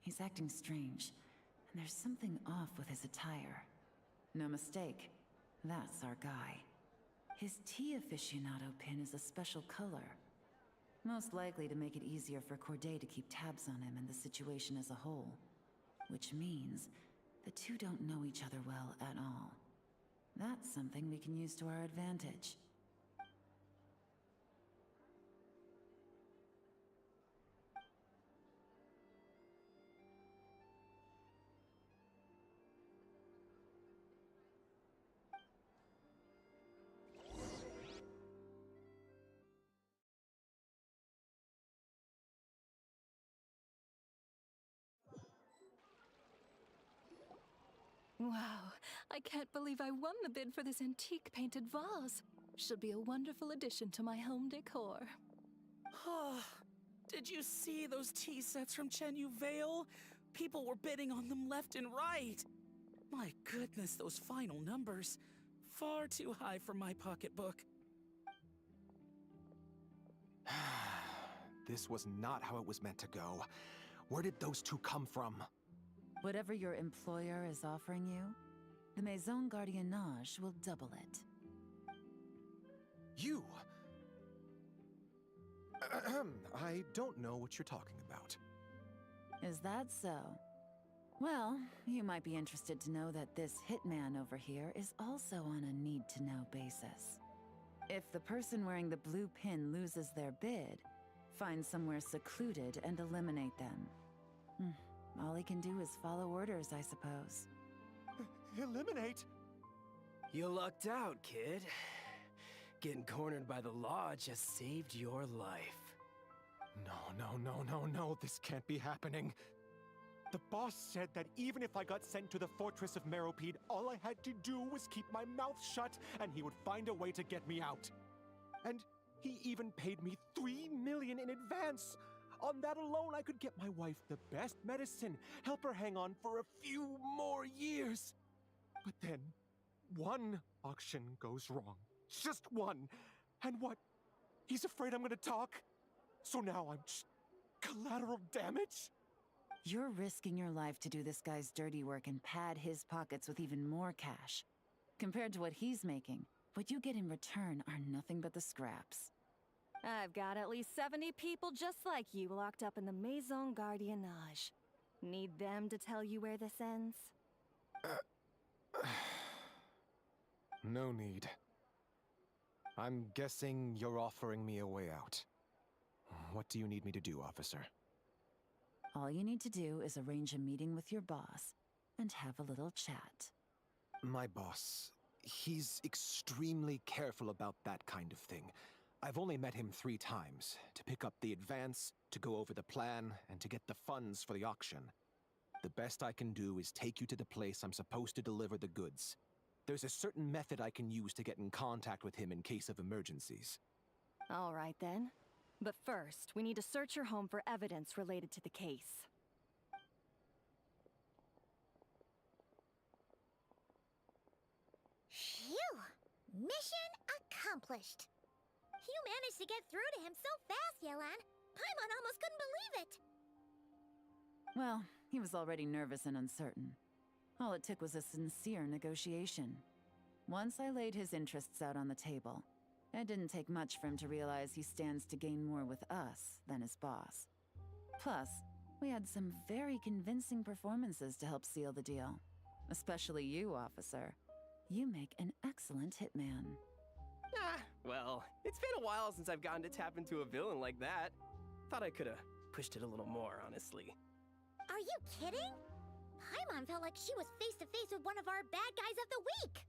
He's acting strange, and there's something off with his attire. No mistake, that's our guy. His tea aficionado pin is a special color. Most likely to make it easier for Corday to keep tabs on him and the situation as a whole. Which means the two don't know each other well at all. That's something we can use to our advantage. Wow, I can't believe I won the bid for this antique painted vase. Should be a wonderful addition to my home decor. Oh, did you see those tea sets from Chenyu Vale? People were bidding on them left and right. My goodness, those final numbers. Far too high for my pocketbook. This was not how it was meant to go. Where did those two come from? Whatever your employer is offering you, the Maison Gardiennage will double it. You? I don't know what you're talking about. Is that so? Well, you might be interested to know that this hitman over here is also on a need-to-know basis. If the person wearing the blue pin loses their bid, find somewhere secluded and eliminate them. All he can do is follow orders, I suppose. Eliminate? You lucked out, kid. Getting cornered by the law just saved your life. No, this can't be happening. The boss said that even if I got sent to the Fortress of Meropide, all I had to do was keep my mouth shut, and he would find a way to get me out. And he even paid me 3 million in advance. On that alone, I could get my wife the best medicine, help her hang on for a few more years. But then, one auction goes wrong. Just one. And what? He's afraid I'm gonna talk? So now I'm just collateral damage? You're risking your life to do this guy's dirty work and pad his pockets with even more cash. Compared to what he's making, what you get in return are nothing but the scraps. I've got at least 70 people just like you locked up in the Maison Gardiennage. Need them to tell you where this ends? No need. I'm guessing you're offering me a way out. What do you need me to do, officer? All you need to do is arrange a meeting with your boss and have a little chat. My boss, he's extremely careful about that kind of thing. I've only met him 3 times, to pick up the advance, to go over the plan, and to get the funds for the auction. The best I can do is take you to the place I'm supposed to deliver the goods. There's a certain method I can use to get in contact with him in case of emergencies. All right then. But first, we need to search your home for evidence related to the case. Phew! Mission accomplished. You managed to get through to him so fast, Yelan. Paimon almost couldn't believe it. Well, he was already nervous and uncertain. All it took was a sincere negotiation. Once I laid his interests out on the table, it didn't take much for him to realize he stands to gain more with us than his boss. Plus, we had some very convincing performances to help seal the deal. Especially you, officer. You make an excellent hitman. Well, it's been a while since I've gotten to tap into a villain like that. Thought I could've pushed it a little more, honestly. Are you kidding? Paimon felt like she was face to face with one of our bad guys of the week.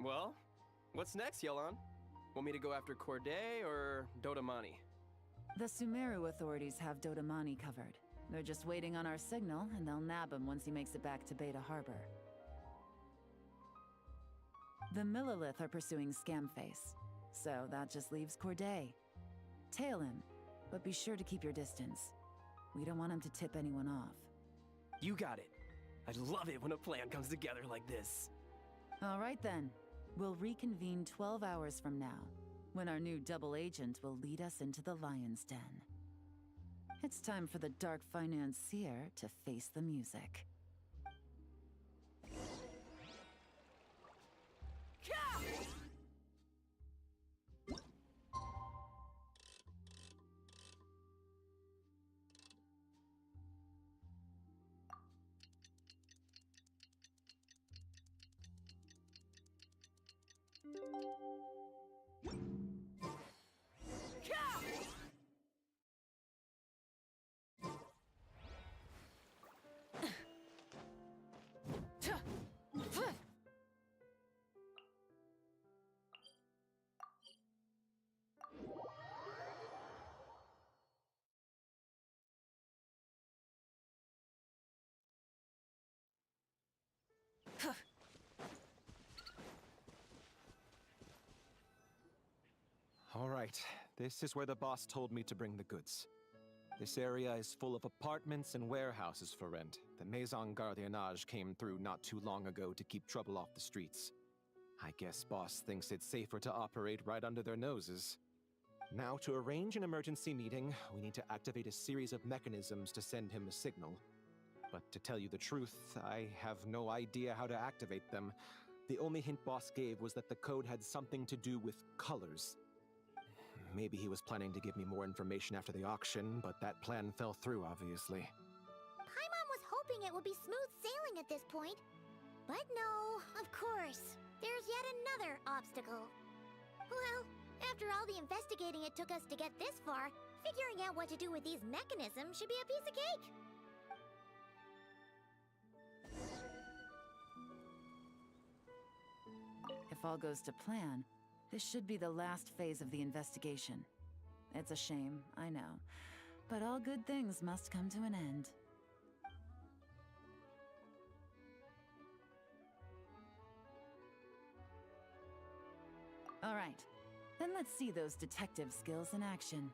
Well, what's next, Yelan? Want me to go after Corday or Dodamani? The Sumeru authorities have Dodamani covered. They're just waiting on our signal, and they'll nab him once he makes it back to Beta Harbor. The Millelith are pursuing Scamface, so that just leaves Corday. Tail him, but be sure to keep your distance. We don't want him to tip anyone off. You got it. I love it when a plan comes together like this. All right then. We'll reconvene 12 hours from now, when our new double agent will lead us into the Lion's Den. It's time for the Dark Financier to face the music. All right, this is where the boss told me to bring the goods. This area is full of apartments and warehouses for rent. The Maison Gardiennage came through not too long ago to keep trouble off the streets. I guess boss thinks it's safer to operate right under their noses. Now, to arrange an emergency meeting, we need to activate a series of mechanisms to send him a signal. But to tell you the truth, I have no idea how to activate them. The only hint boss gave was that the code had something to do with colors. Maybe he was planning to give me more information after the auction, but that plan fell through, obviously. Paimon was hoping it would be smooth sailing at this point. But no, of course. There's yet another obstacle. Well, after all the investigating it took us to get this far, figuring out what to do with these mechanisms should be a piece of cake. If all goes to plan, this should be the last phase of the investigation. It's a shame, I know, but all good things must come to an end. All right, then let's see those detective skills in action.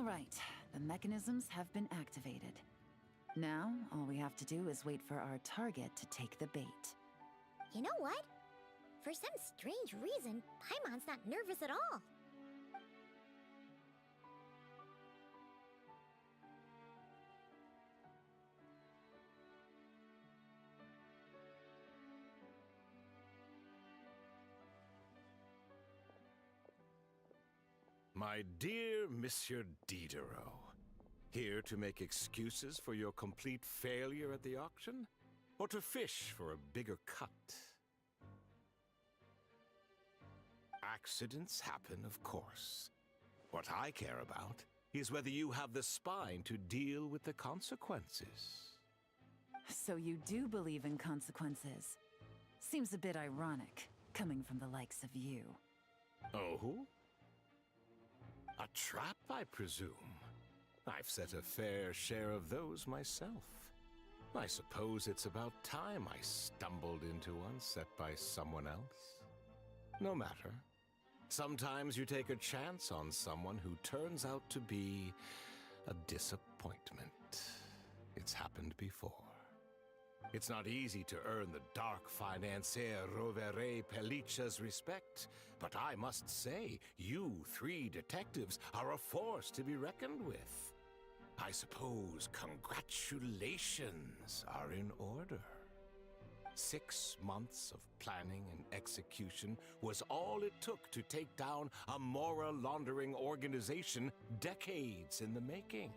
All right, the mechanisms have been activated. Now, all we have to do is wait for our target to take the bait. You know what? For some strange reason, Paimon's not nervous at all. My dear Monsieur Diderot, here to make excuses for your complete failure at the auction? Or to fish for a bigger cut? Accidents happen, of course. What I care about is whether you have the spine to deal with the consequences. So you do believe in consequences. Seems a bit ironic, coming from the likes of you. Oh? A trap, I presume. I've set a fair share of those myself. I suppose it's about time I stumbled into one set by someone else. No matter. Sometimes you take a chance on someone who turns out to be a disappointment. It's happened before. It's not easy to earn the dark financier Rovere Pelliccia's respect, but I must say, you three detectives are a force to be reckoned with. I suppose congratulations are in order. 6 months of planning and execution was all it took to take down a Mora laundering organization decades in the making.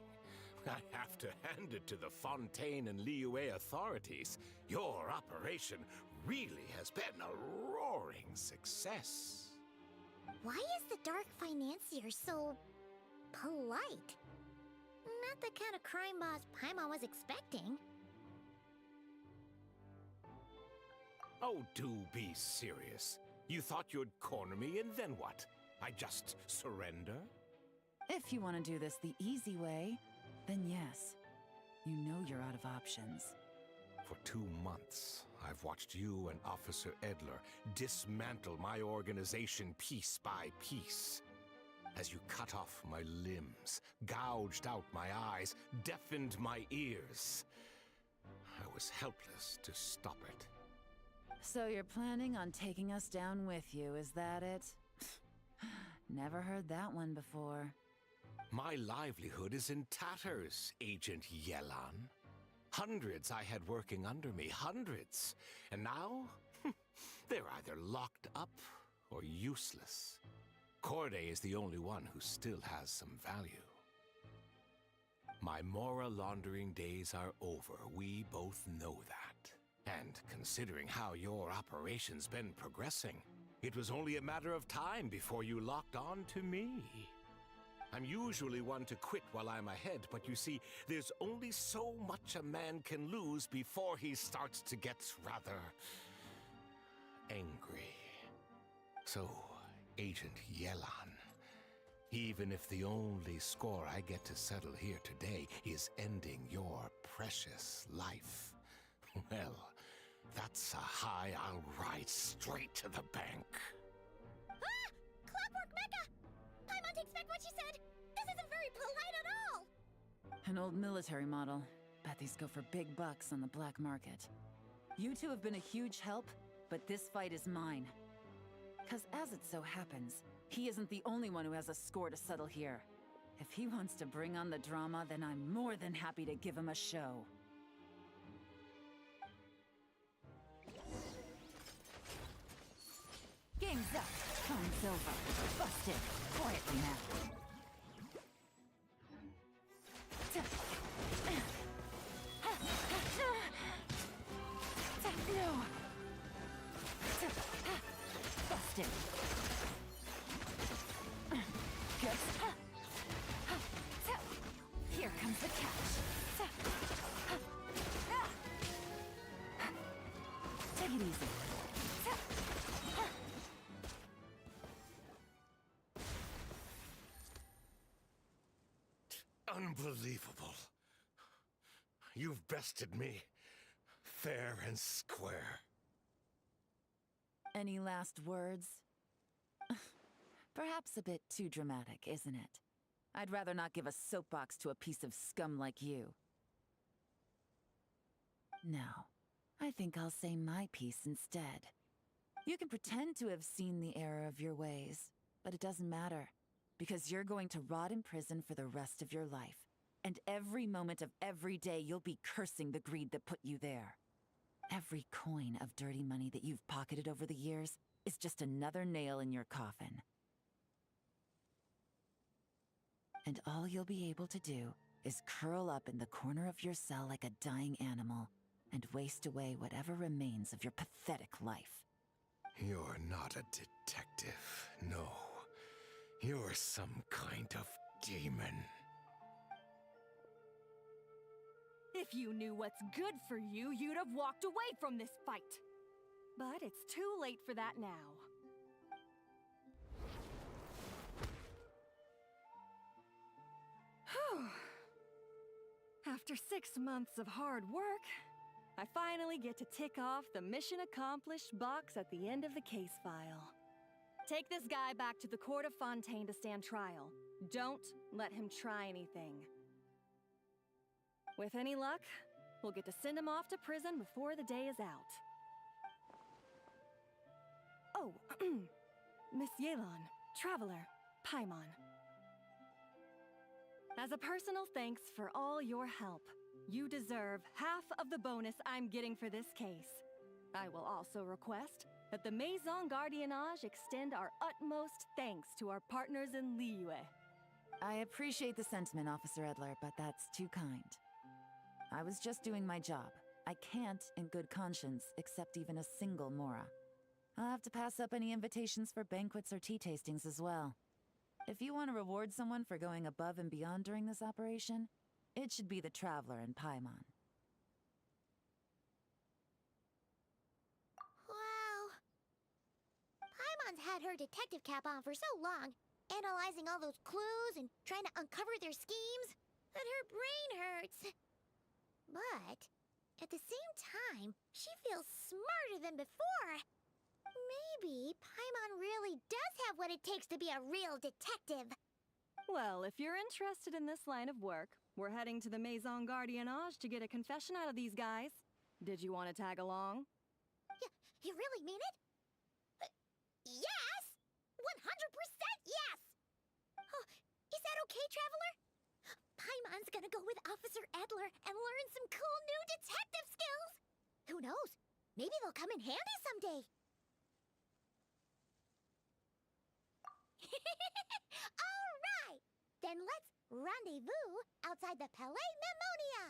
I have to hand it to the Fontaine and Liyue authorities. Your operation really has been a roaring success. Why is the Dark Financier so polite? Not the kind of crime boss Paimon was expecting. Oh, do be serious. You thought you'd corner me, and then what? I just surrender? If you want to do this the easy way, then yes. You know you're out of options. For 2 months, I've watched you and Officer Edler dismantle my organization piece by piece. As you cut off my limbs, gouged out my eyes, deafened my ears. I was helpless to stop it. So you're planning on taking us down with you, is that it? Never heard that one before. My livelihood is in tatters, Agent Yelan. Hundreds I had working under me, hundreds. And now, they're either locked up or useless. Corday is the only one who still has some value. My Mora laundering days are over, we both know that. And considering how your operation's been progressing, it was only a matter of time before you locked on to me. I'm usually one to quit while I'm ahead, but you see, there's only so much a man can lose before he starts to get rather angry. So, Agent Yelan, even if the only score I get to settle here today is ending your precious life, well, that's a high I'll ride straight to the bank. Ah! Clockwork Mecha! Paimon takes back what she said! This isn't very polite at all! An old military model. Bet these go for big bucks on the black market. You two have been a huge help, but this fight is mine. 'Cause as it so happens, he isn't the only one who has a score to settle here. If he wants to bring on the drama, then I'm more than happy to give him a show. Game's up. Phone's over. Busted. Quietly now. No. Busted. Good. Here comes the catch. Take it easy. Unbelievable. You've bested me, fair and square. Any last words? Perhaps a bit too dramatic, isn't it? I'd rather not give a soapbox to a piece of scum like you. No, I think I'll say my piece instead. You can pretend to have seen the error of your ways, but it doesn't matter, because you're going to rot in prison for the rest of your life. And every moment of every day you'll be cursing the greed that put you there. Every coin of dirty money that you've pocketed over the years is just another nail in your coffin. And all you'll be able to do is curl up in the corner of your cell like a dying animal and waste away whatever remains of your pathetic life. You're not a detective, no. You're some kind of demon. If you knew what's good for you, you'd have walked away from this fight. But it's too late for that now. Whew. After 6 months of hard work, I finally get to tick off the mission accomplished box at the end of the case file. Take this guy back to the court of Fontaine to stand trial. Don't let him try anything. With any luck, we'll get to send him off to prison before the day is out. Oh, Miss Yelan, Traveler, Paimon. As a personal thanks for all your help, you deserve half of the bonus I'm getting for this case. I will also request that the Maison Gardiennage extend our utmost thanks to our partners in Liyue. I appreciate the sentiment, Officer Edler, but that's too kind. I was just doing my job. I can't, in good conscience, accept even a single Mora. I'll have to pass up any invitations for banquets or tea tastings as well. If you want to reward someone for going above and beyond during this operation, it should be the Traveler and Paimon. Wow. Paimon's had her detective cap on for so long, analyzing all those clues and trying to uncover their schemes, that her brain hurts. But, at the same time, she feels smarter than before. Maybe Paimon really does have what it takes to be a real detective. Well, if you're interested in this line of work, we're heading to the Maison Gardiennage to get a confession out of these guys. Did you want to tag along? You really mean it? Yes! 100% yes! Oh, is that okay, Traveler? Paimon's gonna go with Officer Edler and learn some cool new detective skills! Who knows? Maybe they'll come in handy someday! Alright! Then let's rendezvous outside the Palais Mnemonia!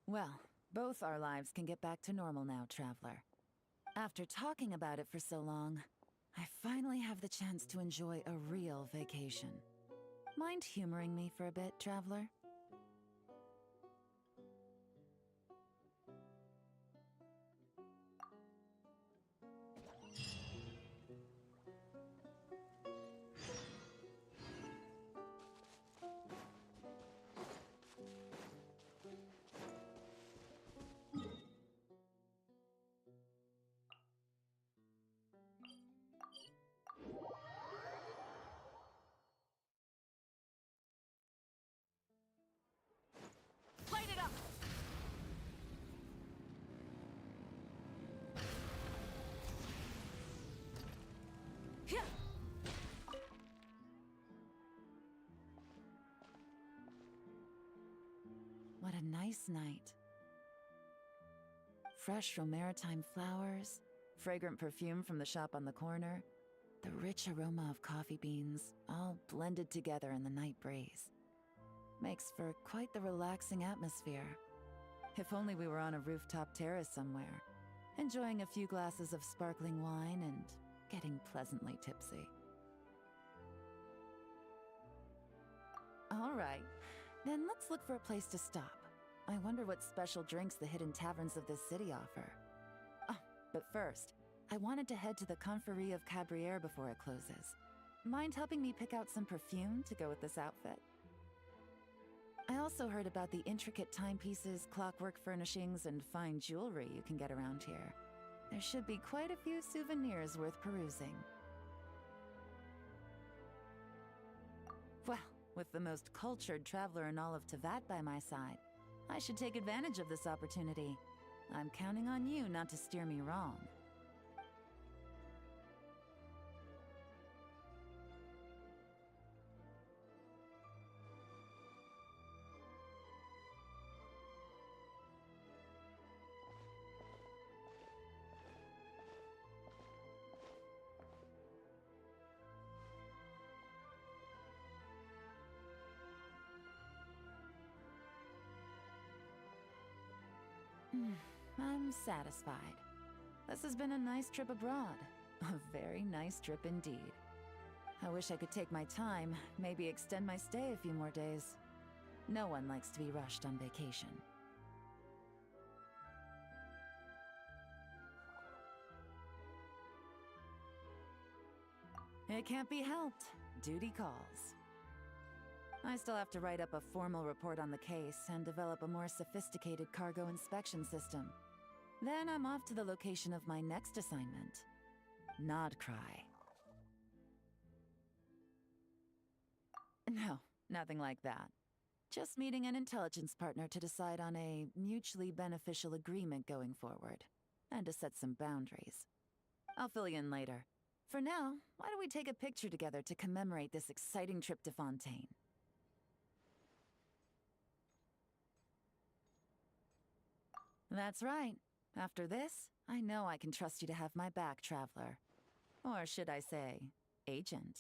Well, both our lives can get back to normal now, Traveler. After talking about it for so long, I finally have the chance to enjoy a real vacation. Mind humoring me for a bit, Traveler? Light it up! Yeah. What a nice night. Fresh Romaritime flowers, fragrant perfume from the shop on the corner, the rich aroma of coffee beans, all blended together in the night breeze. Makes for quite the relaxing atmosphere. If only we were on a rooftop terrace somewhere, enjoying a few glasses of sparkling wine and getting pleasantly tipsy. All right, then let's look for a place to stop. I wonder what special drinks the hidden taverns of this city offer. Oh, but first, I wanted to head to the Confrérie of Cabrières before it closes. Mind helping me pick out some perfume to go with this outfit? I also heard about the intricate timepieces, clockwork furnishings, and fine jewelry you can get around here. There should be quite a few souvenirs worth perusing. Well, with the most cultured traveler in all of Tevat by my side, I should take advantage of this opportunity. I'm counting on you not to steer me wrong. I'm satisfied. This has been a nice trip abroad. A very nice trip indeed. I wish I could take my time, maybe extend my stay a few more days. No one likes to be rushed on vacation. It can't be helped. Duty calls. I still have to write up a formal report on the case and develop a more sophisticated cargo inspection system. Then I'm off to the location of my next assignment. Nodcry. No, nothing like that. Just meeting an intelligence partner to decide on a mutually beneficial agreement going forward, and to set some boundaries. I'll fill you in later. For now, why don't we take a picture together to commemorate this exciting trip to Fontaine? That's right. After this, I know I can trust you to have my back, Traveler. Or should I say, Agent.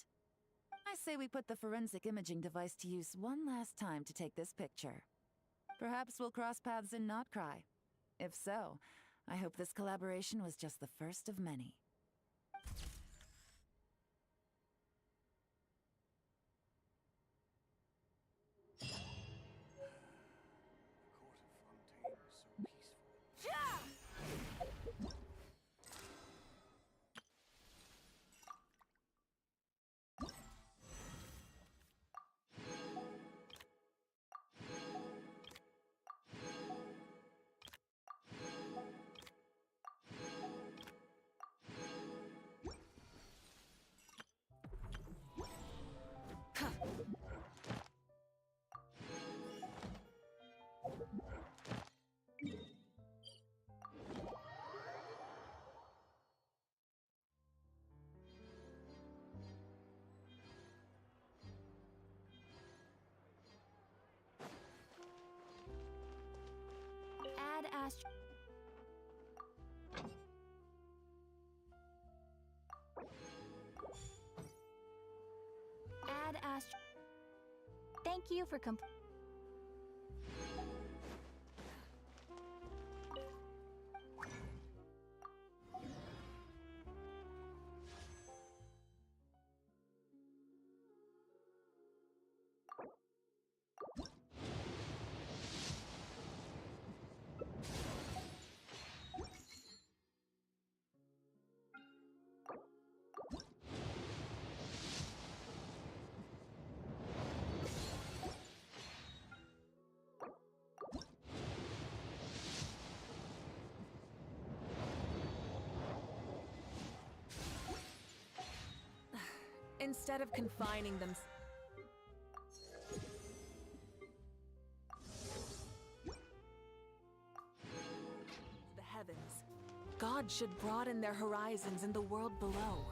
I say we put the forensic imaging device to use one last time to take this picture. Perhaps we'll cross paths in Notcry. If so, I hope this collaboration was just the first of many. Add Astro. Add Astro. Thank you for Instead of confining them... the heavens, God should broaden their horizons in the world below.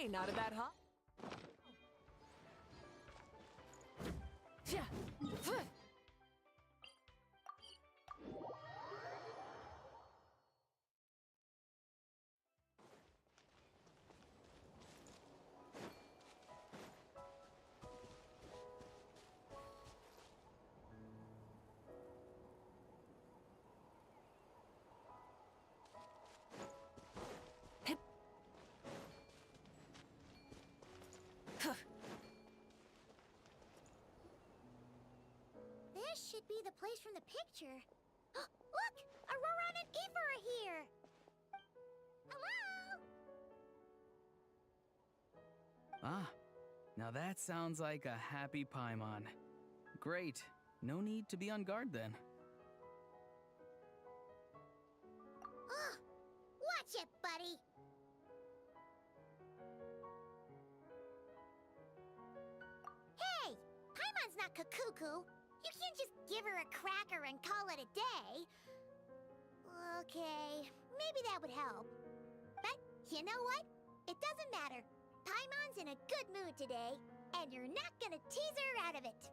Hey, not a bad hop. Yeah. This should be the place from the picture. Look! Auroron and Aoife are here! Hello? Ah, now that sounds like a happy Paimon. Great. No need to be on guard then. Watch it, buddy! Hey! Paimon's not Kakuku! You can't just give her a cracker and call it a day. Okay, maybe that would help. But you know what? It doesn't matter. Paimon's in a good mood today, and you're not gonna tease her out of it.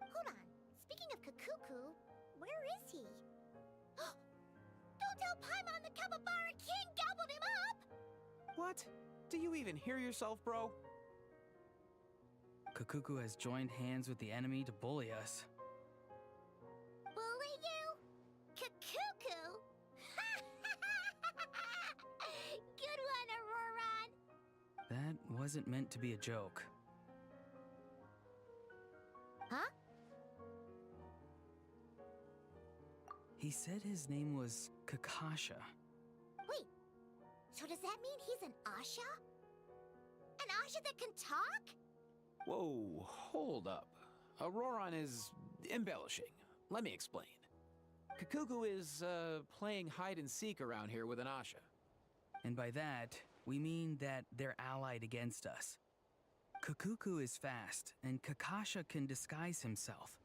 Hold on. Speaking of Kakuku, where is he? Don't tell Paimon the Capybara King gobbled him up! What? Do you even hear yourself, bro? Kakuku has joined hands with the enemy to bully us. Bully you? Kakuku? Good one, Auroron! That wasn't meant to be a joke. Huh? He said his name was Kakasha. Wait, so does that mean he's an Asha? An Asha that can talk? Whoa, hold up. Auroron is embellishing. Let me explain. Kakuku is, playing hide-and-seek around here with an Asha. And by that, we mean that they're allied against us. Kakuku is fast, and Kakasha can disguise himself.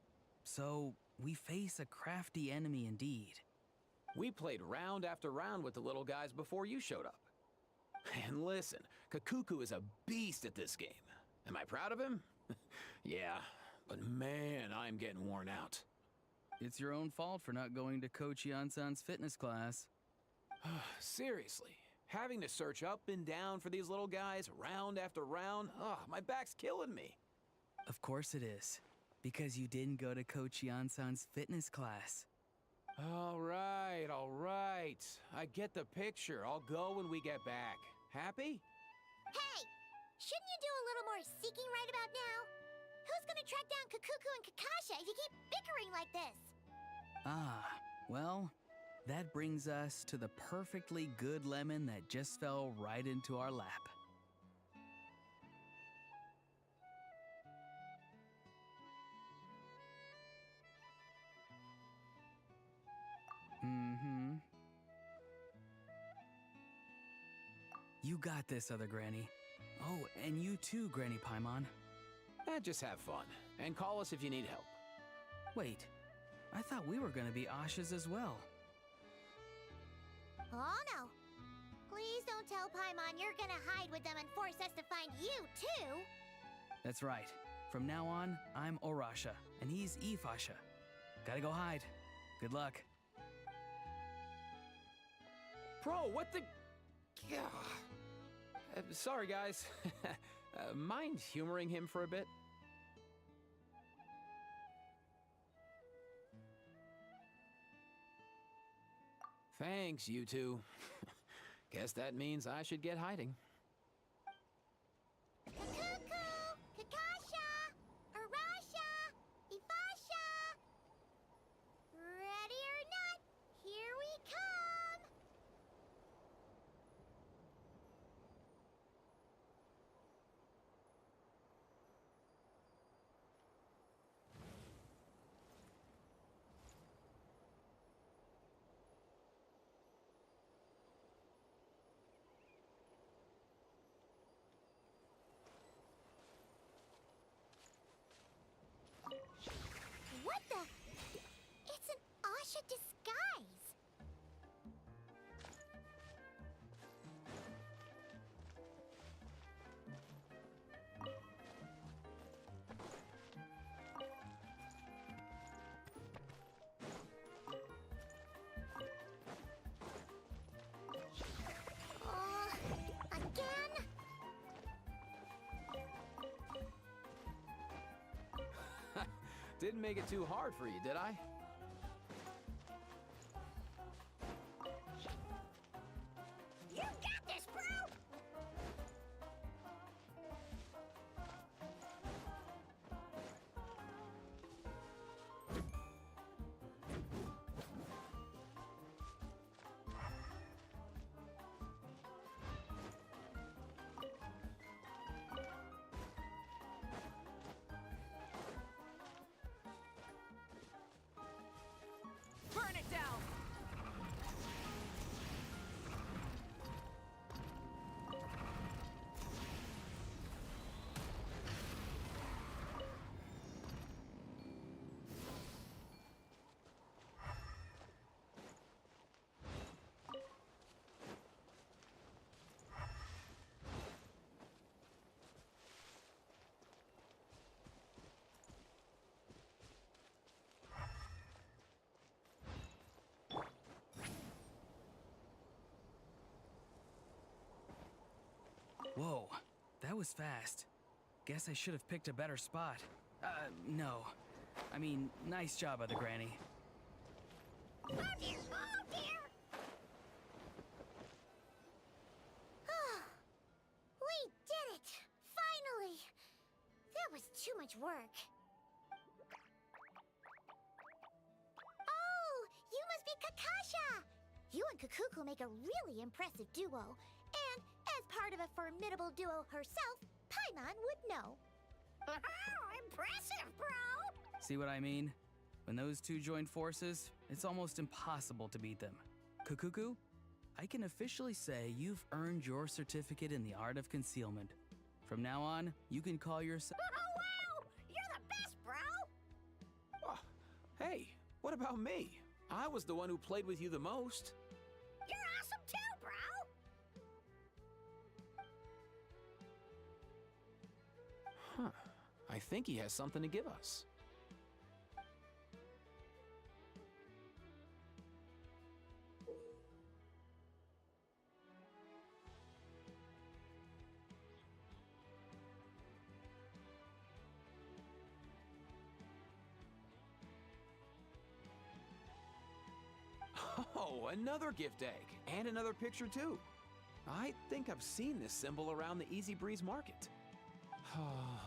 So, we face a crafty enemy indeed. We played round after round with the little guys before you showed up. And listen, Kakuku is a beast at this game. Am I proud of him? Yeah, but man, I'm getting worn out. It's your own fault for not going to Coach Yansan's fitness class. Seriously, having to search up and down for these little guys round after round, my back's killing me. Of course it is, because you didn't go to Coach Yansan's fitness class. All right. I get the picture. I'll go when we get back. Happy? Hey! Shouldn't you do a little more seeking right about now? Who's gonna track down Kakuku and Kakasha if you keep bickering like this? Ah, well, that brings us to the perfectly good lemon that just fell right into our lap. Mm-hmm. You got this, other Granny. Oh, and you too, Granny Paimon. Just have fun, and call us if you need help. Wait, I thought we were gonna be Ashas as well. Oh no. Please don't tell Paimon you're gonna hide with them and force us to find you, too. That's right. From now on, I'm Orasha, and he's Ifasha. Gotta go hide. Good luck. Bro, what the... sorry, guys. Mind humoring him for a bit? Thanks, you two. Guess that means I should get hiding. Kakuku! Kakasha! Arasha! Ifasha! Ready or not, here we come! Didn't make it too hard for you, did I? You got this, bro! Burn it down! Whoa, that was fast. Guess I should have picked a better spot. No. I mean, nice job, Other Granny. Oh dear! Oh dear! We did it! Finally! That was too much work. Oh, you must be Kakasha! You and Kakuku make a really impressive duo. And as part of a formidable duo herself, Paimon would know. Impressive, bro! See what I mean? When those two join forces, it's almost impossible to beat them. Kakuku, I can officially say you've earned your certificate in the art of concealment. From now on, you can call yourself... Oh, wow! You're the best, bro! Oh, hey, what about me? I was the one who played with you the most. You're awesome too, bro! Huh. I think he has something to give us. Oh, another gift egg. And another picture, too. I think I've seen this symbol around the Easy Breeze Market. Oh,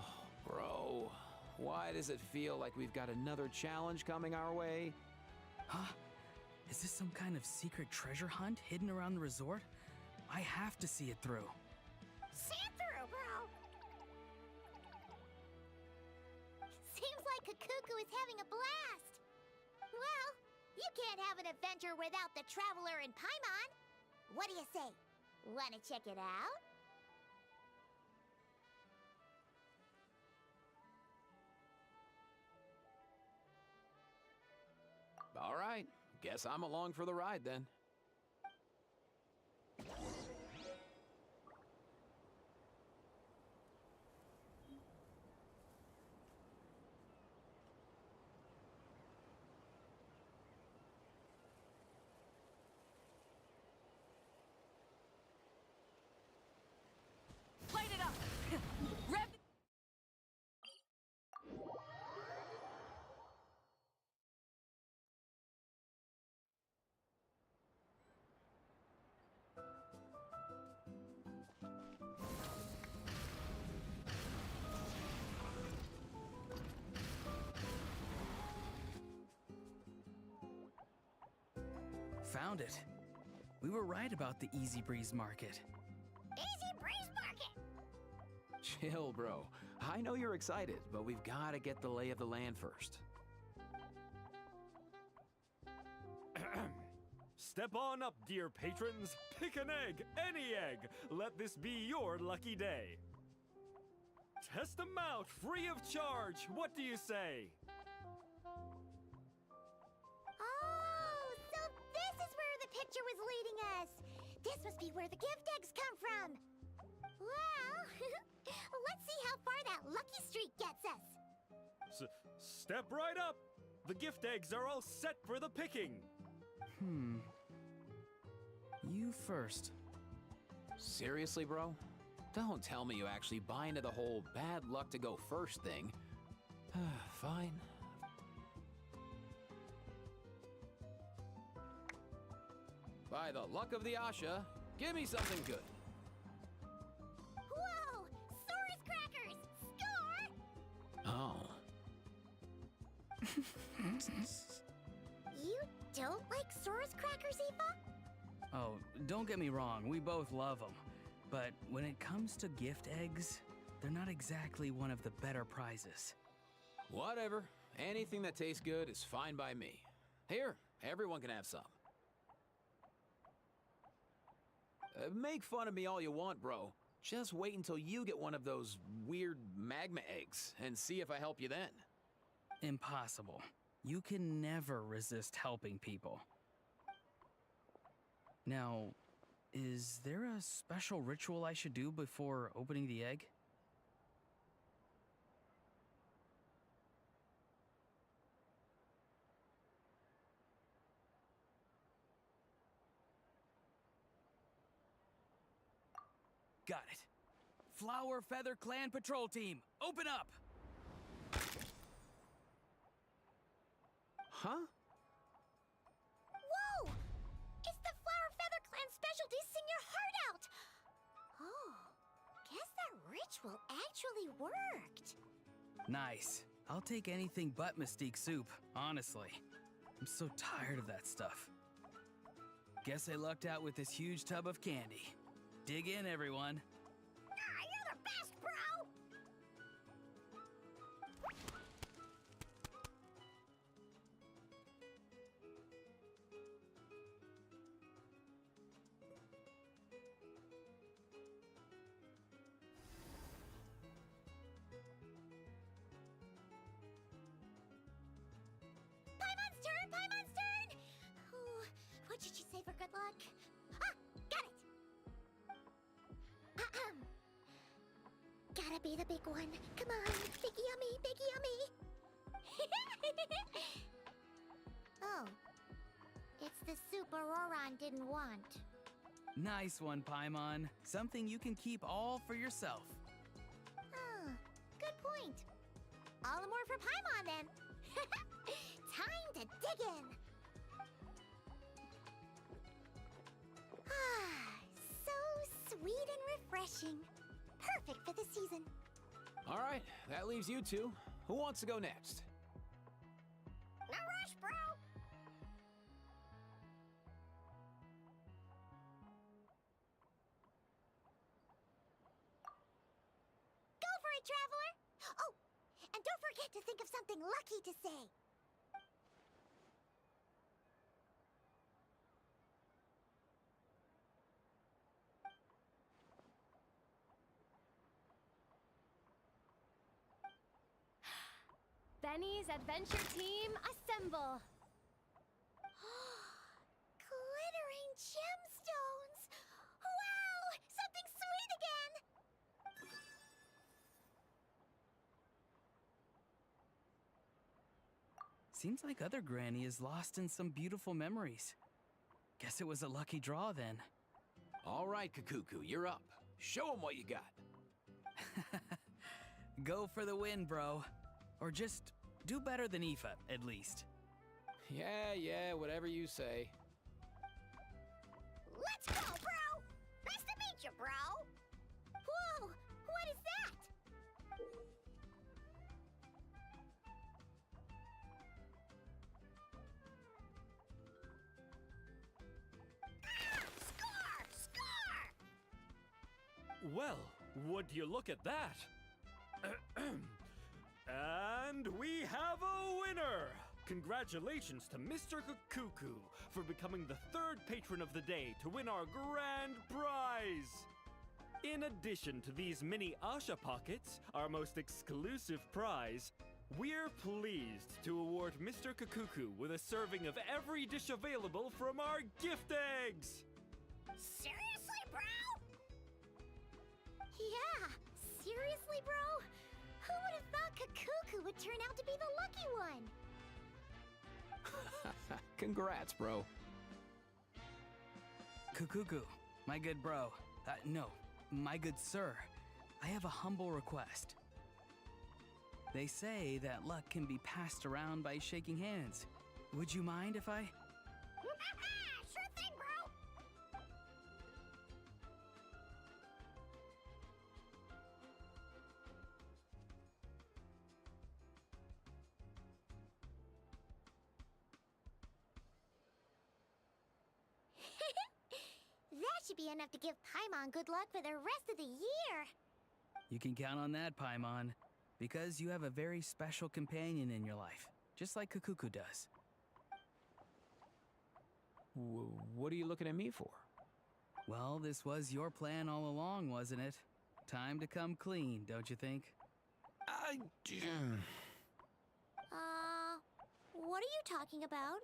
bro. Why does it feel like we've got another challenge coming our way? Huh? Is this some kind of secret treasure hunt hidden around the resort? I have to see it through. See it through, bro! Seems like Kakuku is having a blast! Well, you can't have an adventure without the Traveler and Paimon! What do you say? Wanna check it out? All right, guess I'm along for the ride then. Light it up! Rev... Found it. We were right about the Easy Breeze Market. Easy Breeze Market! Chill, bro. I know you're excited, but we've got to get the lay of the land first. Step on up, dear patrons. Pick an egg, any egg. Let this be your lucky day. Test them out, free of charge. What do you say? Oh, so this is where the picture was leading us. This must be where the gift eggs come from. Well, let's see how far that lucky streak gets us. Step right up. The gift eggs are all set for the picking. You first. Seriously, bro? Don't tell me you actually buy into the whole bad luck to go first thing. Fine. By the luck of the Asha, give me something good. Whoa! Saurus crackers! Score! Oh. You don't like Saurus crackers, Aoife? Oh, don't get me wrong, we both love them. But when it comes to gift eggs, they're not exactly one of the better prizes. Whatever. Anything that tastes good is fine by me. Here, everyone can have some. Make fun of me all you want, bro. Just wait until you get one of those weird magma eggs and see if I help you then. Impossible. You can never resist helping people. Now, is there a special ritual I should do before opening the egg? Got it. Flower Feather Clan Patrol Team, open up! Huh? Whoa! It's the Flower Feather Clan specialty Sing Your Heart Out! Oh, guess that ritual actually worked. Nice. I'll take anything but Mystique Soup, honestly. I'm so tired of that stuff. Guess I lucked out with this huge tub of candy. Dig in, everyone. Ah, you're the best, bro! Paimon's turn! Paimon's turn! Oh, what did you say for good luck? Ah, got it! Ahem. Gotta be the big one. Come on, big yummy, big yummy. Oh, it's the soup Auroron didn't want. Nice one, Paimon. Something you can keep all for yourself. Oh, good point. All the more for Paimon then. Time to dig in. Ah, so sweet and refreshing. Perfect for the season. All right, that leaves you two. Who wants to go next? No rush, bro. Go for it, traveler. Oh, and don't forget to think of something lucky to say. Benny's Adventure Team, assemble! Glittering gemstones! Wow! Something sweet again! Seems like other Granny is lost in some beautiful memories. Guess it was a lucky draw then. All right, Kakuku, you're up. Show 'em what you got. Go for the win, bro. Or just do better than Aoife, at least. Yeah, whatever you say. Let's go, bro! Nice to meet you, bro! Whoa! What is that? Ah! Score! Score! Well, would you look at that? And we have a winner! Congratulations to Mr. Kakuku for becoming the third patron of the day to win our grand prize! In addition to these mini Asha Pockets, our most exclusive prize, we're pleased to award Mr. Kakuku with a serving of every dish available from our gift eggs! Seriously, bro? Yeah, seriously, bro? Who would have thought Kakuku would turn out to be the lucky one? Congrats, bro. Kukuku, my good bro. No, my good sir. I have a humble request. They say that luck can be passed around by shaking hands. Would you mind if I... Sure thing, bro! That should be enough to give Paimon good luck for the rest of the year. You can count on that, Paimon, because you have a very special companion in your life, just like Kakuku does. What are you looking at me for? Well, this was your plan all along, wasn't it? Time to come clean, don't you think? What are you talking about?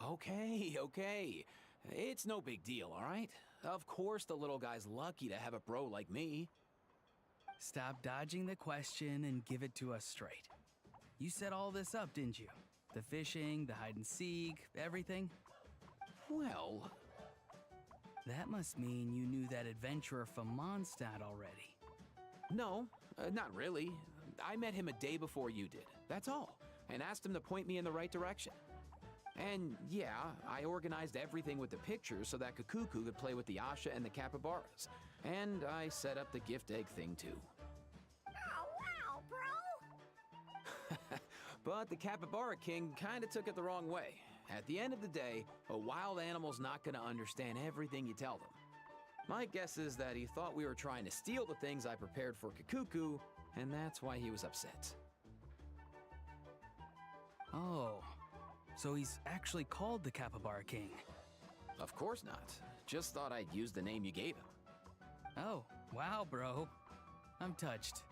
Okay. It's no big deal, all right? Of course the little guy's lucky to have a bro like me. Stop dodging the question and give it to us straight. You set all this up, didn't you? The fishing, the hide and seek, everything? Well... That must mean you knew that adventurer from Mondstadt already. No, not really. I met him a day before you did, that's all, and asked him to point me in the right direction. And yeah, I organized everything with the pictures so that Kakuku could play with the Asha and the capybaras. And I set up the gift egg thing too. Oh, wow, bro! But the Capybara King kinda took it the wrong way. At the end of the day, a wild animal's not gonna understand everything you tell them. My guess is that he thought we were trying to steal the things I prepared for Kakuku, and that's why he was upset. Oh, so he's actually called the Capybara King? Of course not. Just thought I'd use the name you gave him. Oh, wow, bro. I'm touched.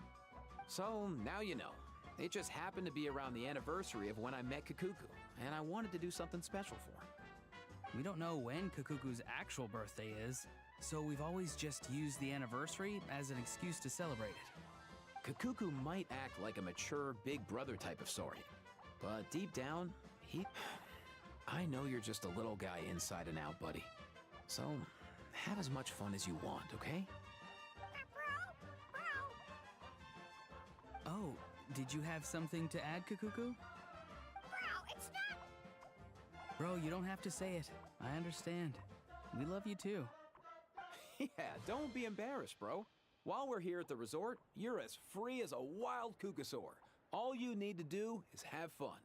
So, now you know. It just happened to be around the anniversary of when I met Kakuku, and I wanted to do something special for him. We don't know when Kakuku's actual birthday is, so we've always just used the anniversary as an excuse to celebrate it. Kakuku might act like a mature big brother type of Saurian, but deep down, I know you're just a little guy inside and out, buddy. So, have as much fun as you want, okay? Oh, did you have something to add, Kakuku? Bro, it's not... Bro, you don't have to say it. I understand. We love you too. Yeah, don't be embarrassed, bro. While we're here at the resort, you're as free as a wild Kukasaur. All you need to do is have fun.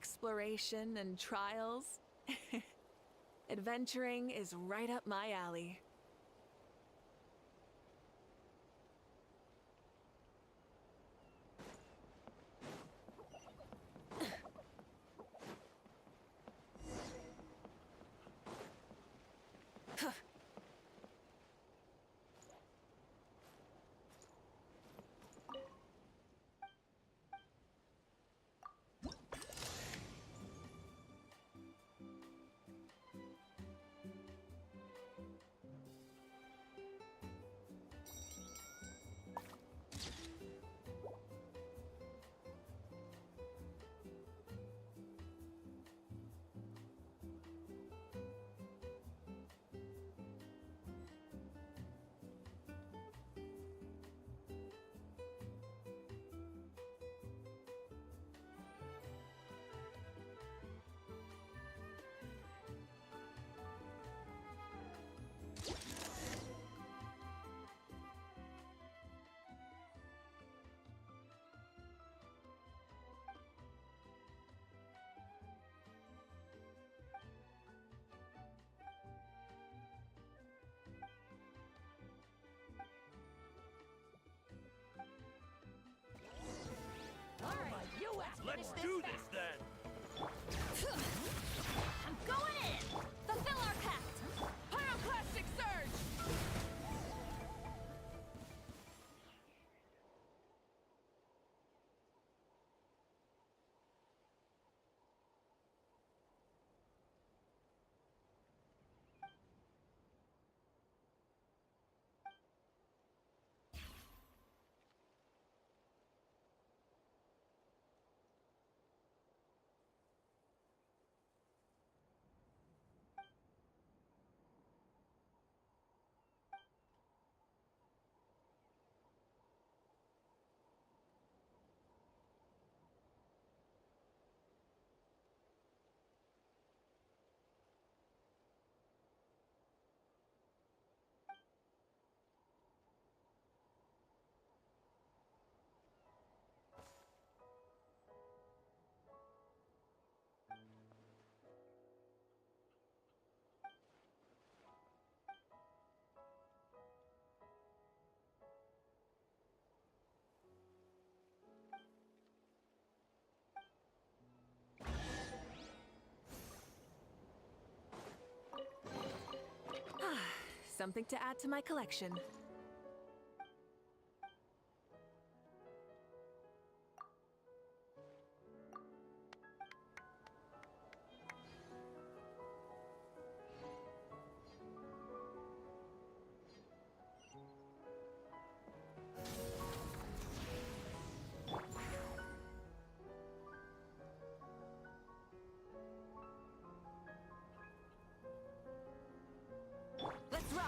exploration and trials. Adventuring is right up my alley. Let's do this then! I'm going in! Fulfill our pact! Pyroclastic surge! Something to add to my collection. Let's ride!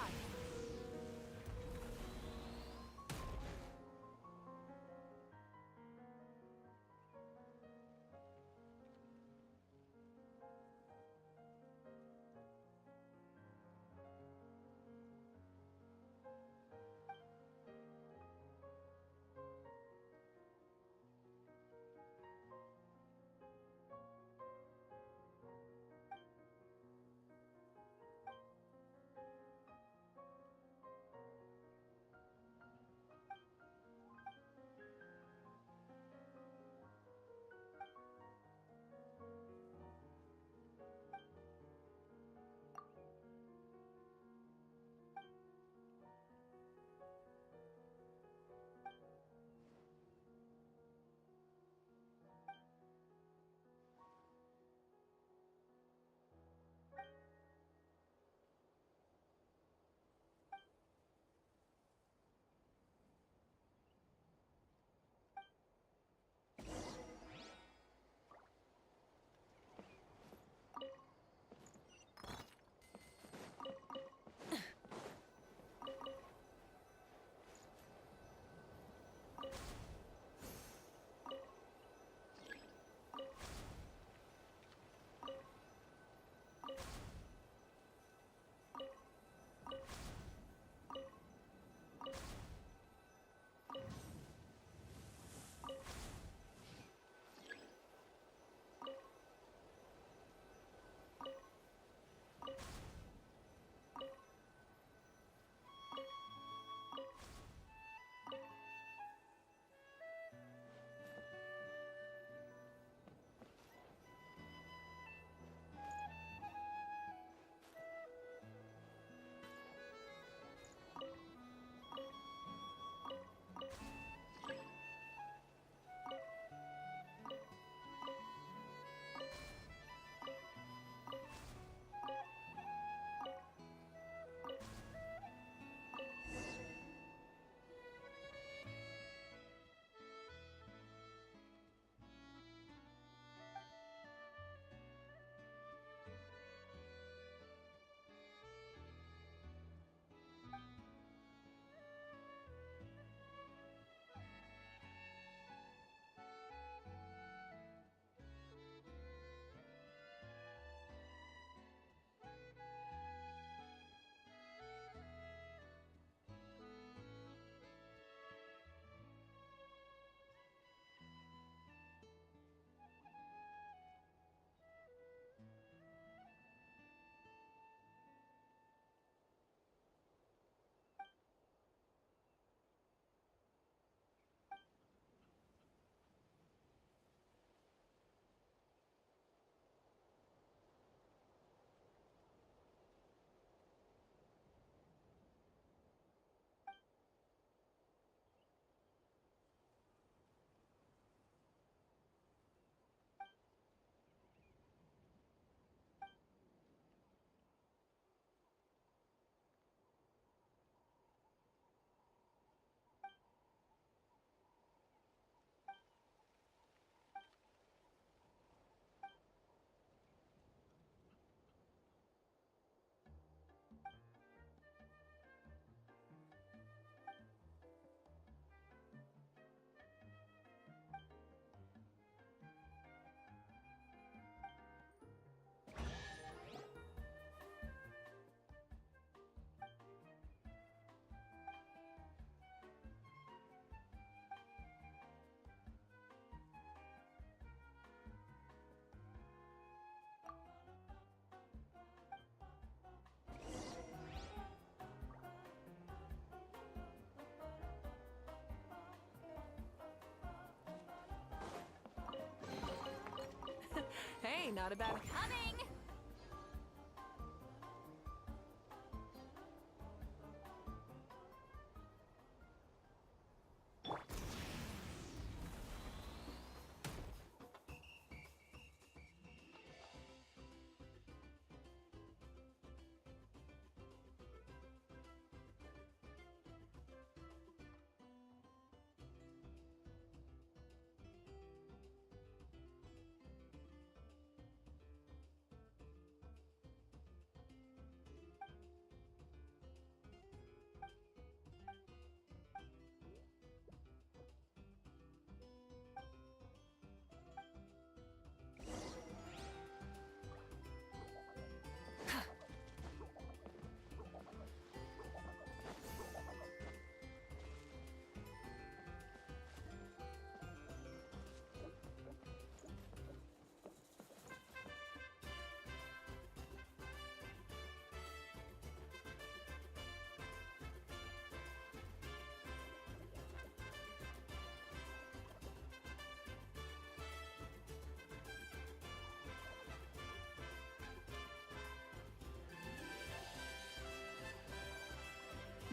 not a bad... Coming!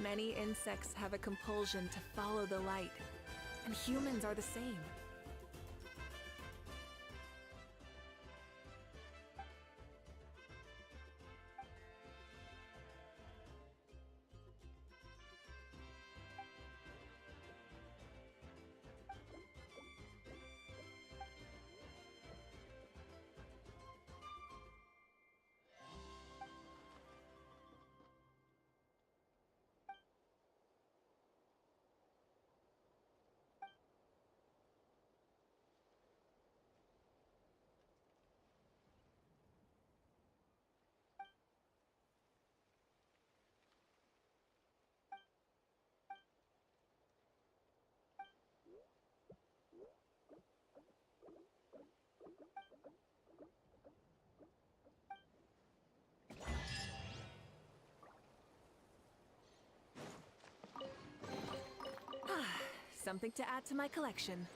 Many insects have a compulsion to follow the light, and humans are the same. Something to add to my collection.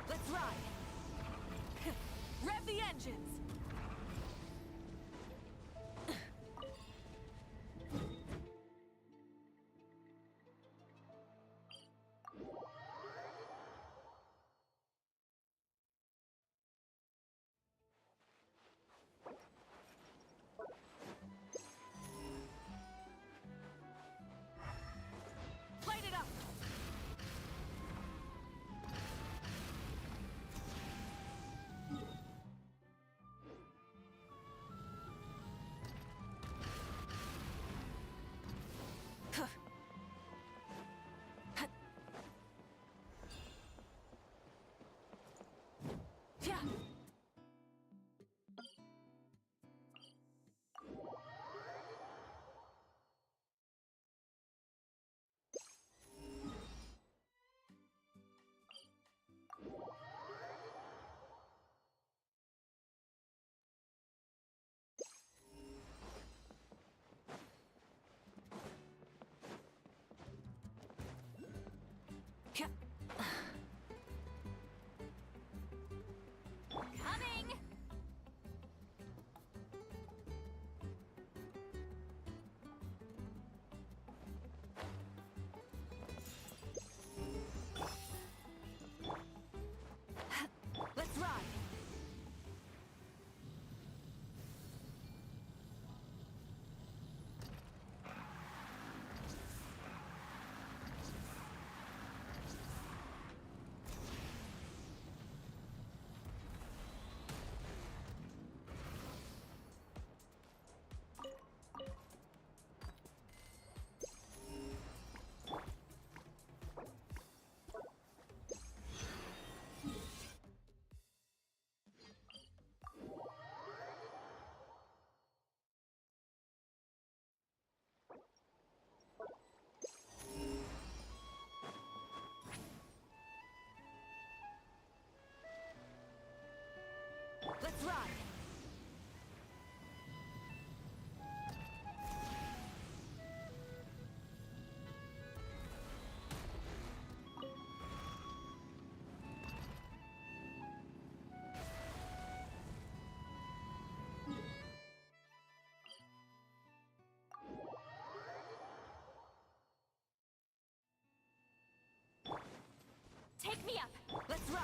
Let's ride! Rev the engines! Light it up! Yeah. Yeah. Coming! Let's ride! Let's ride! Take me up! Let's ride!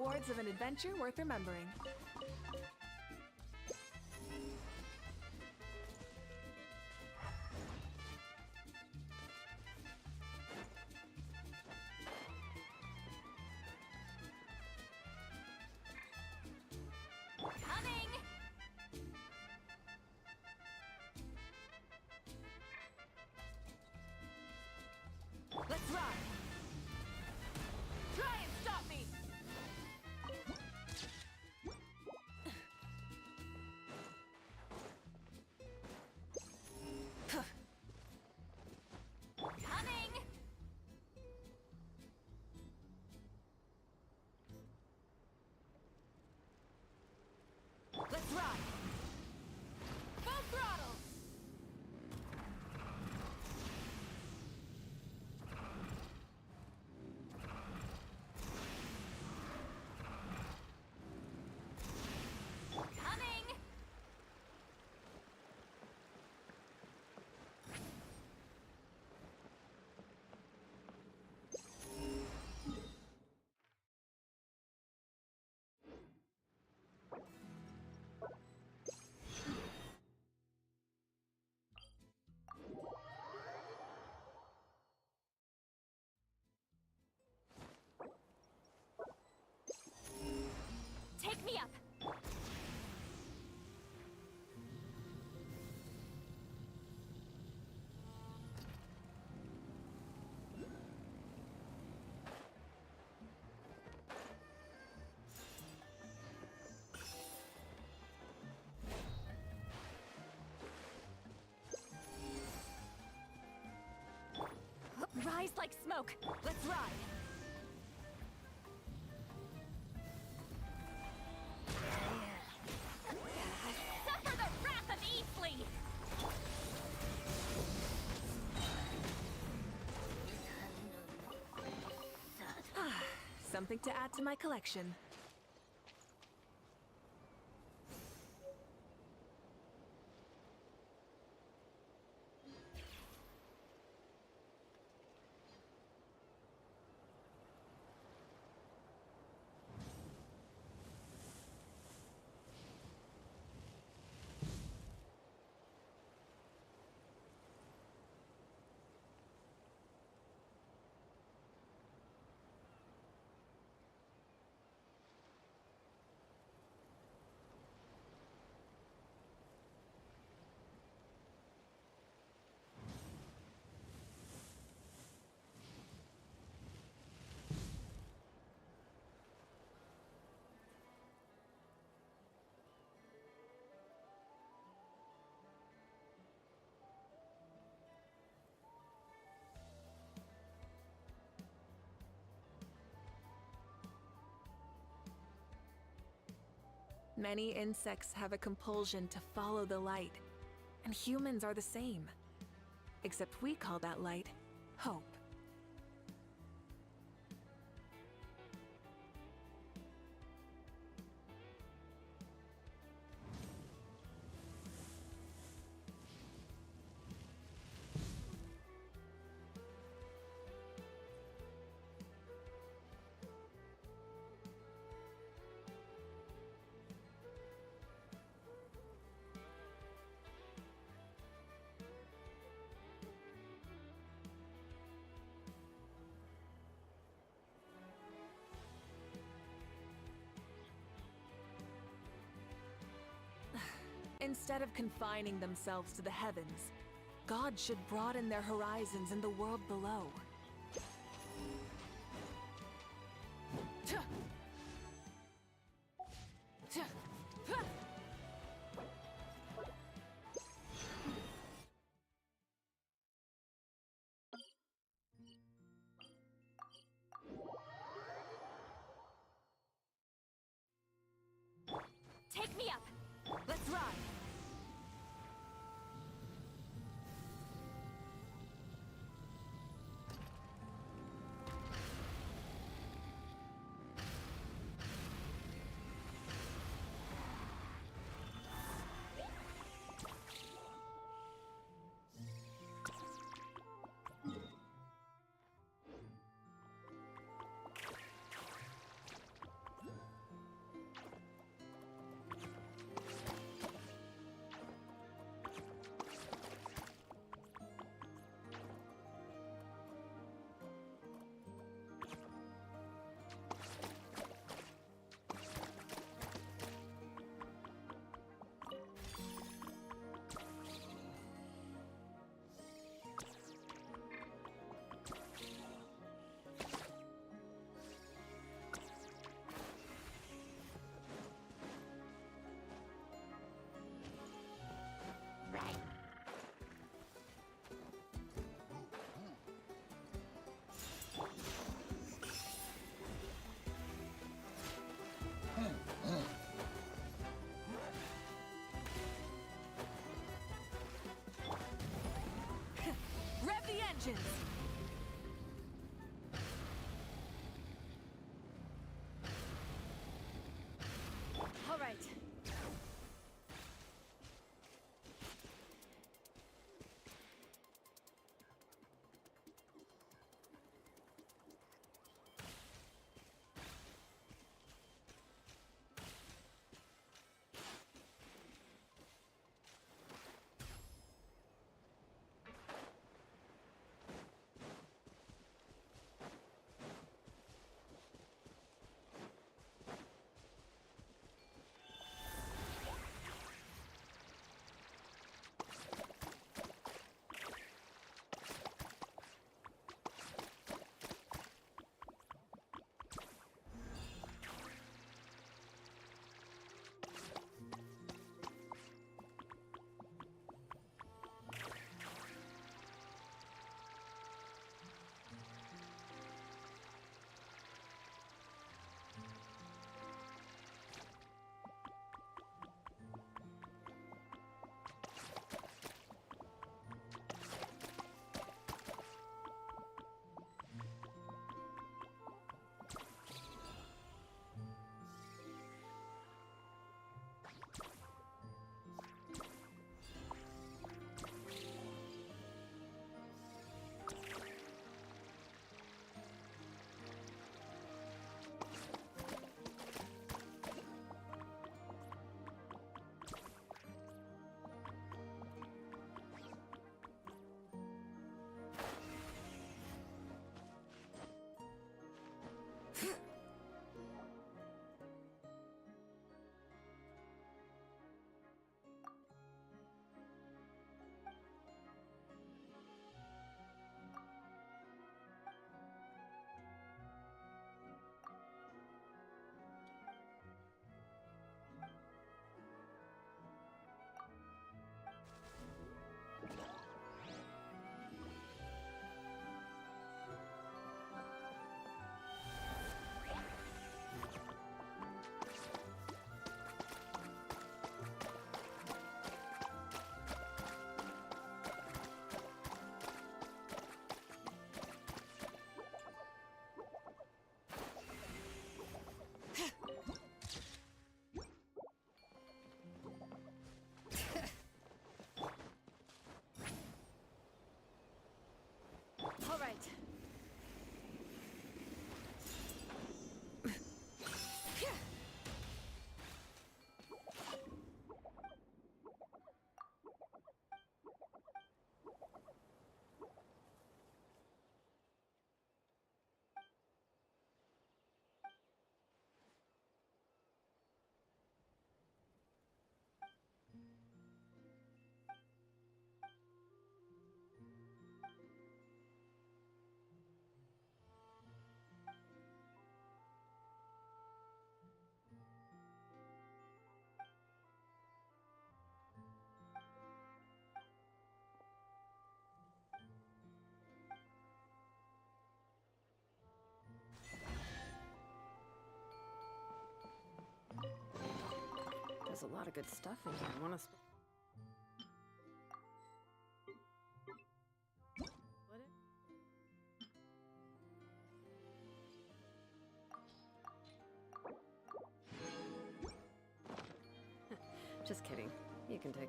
rewards of an adventure worth remembering. Coming! Let's ride! Try and stop me! Coming! Let's ride! Full throttle! Coming! Take me up! Rise like smoke! Let's ride! Suffer the wrath of Eastly! Something to add to my collection. Many insects have a compulsion to follow the light, and humans are the same. Except we call that light hope. Instead of confining themselves to the heavens, God should broaden their horizons in the world below. Take me up! Let's ride! vengeance! All right. All right. There's a lot of good stuff in here. I want to. Just kidding. You can take it.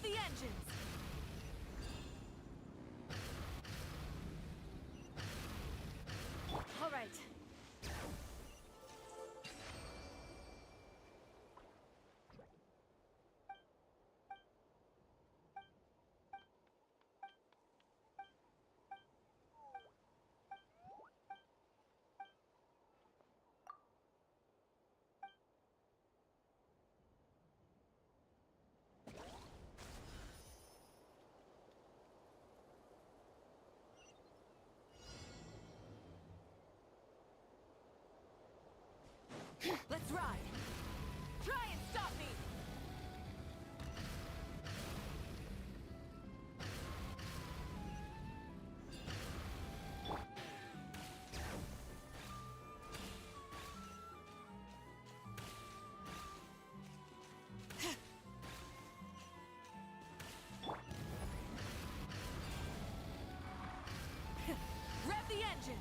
the engines! All right. Let's ride! Try and stop me! Rev the engines!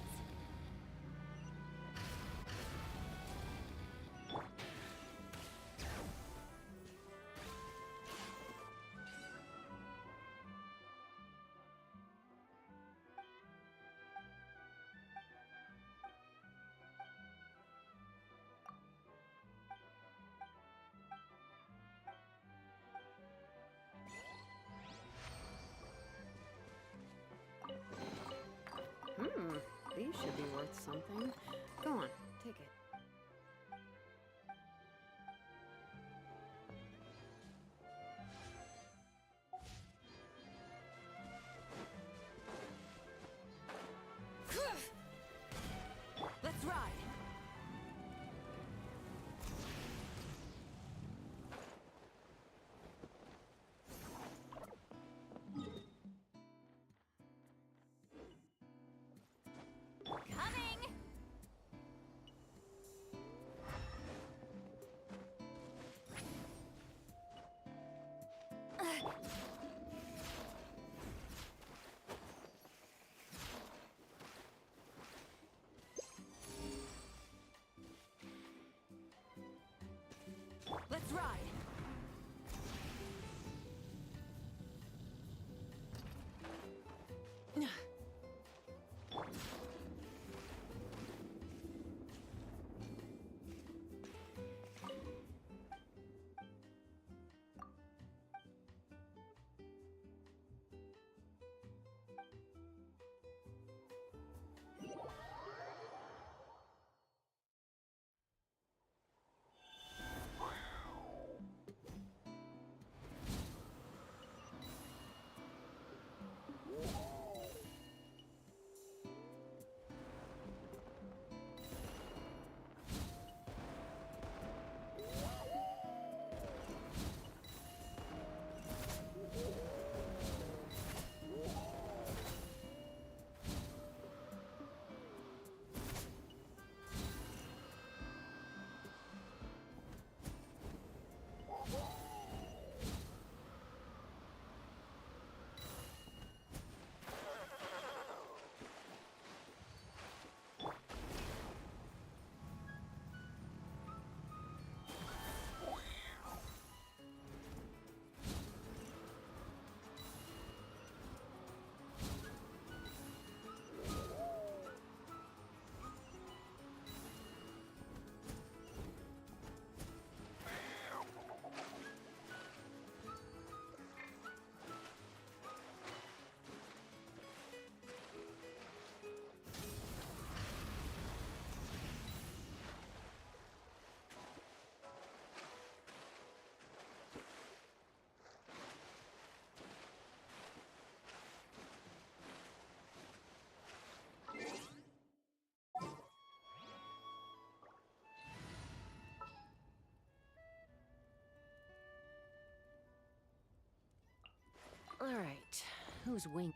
These should be worth something. Go on, take it. Let's ride! Coming! Let's ride! All right, who's wing?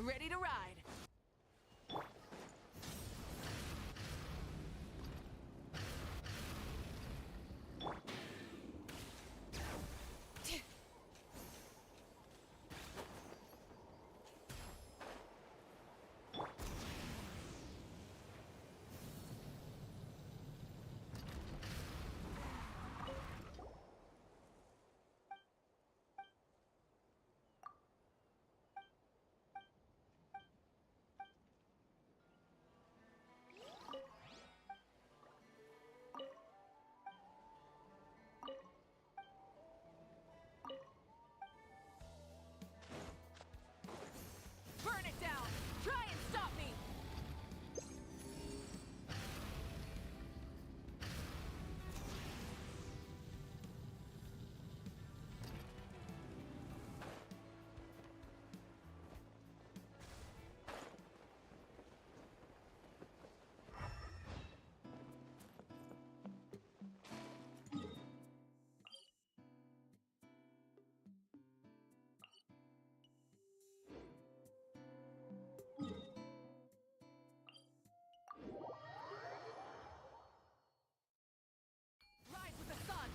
Ready to ride. Burn it down! Try and stop me! Rise with the sun!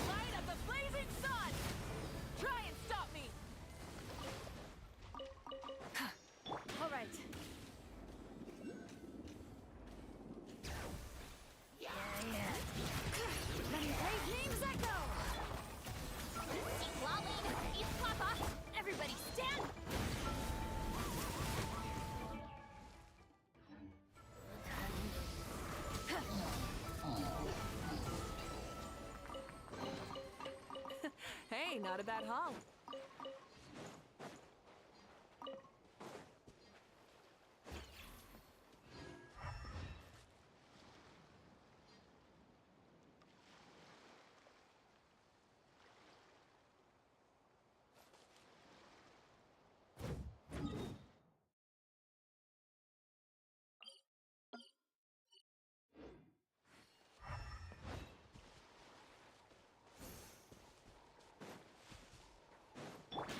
Light of the blazing sun! Try and stop me! All right. Name's Echo! Eat Lolly, eat Papa! Everybody stand! Hey, not a bad haul.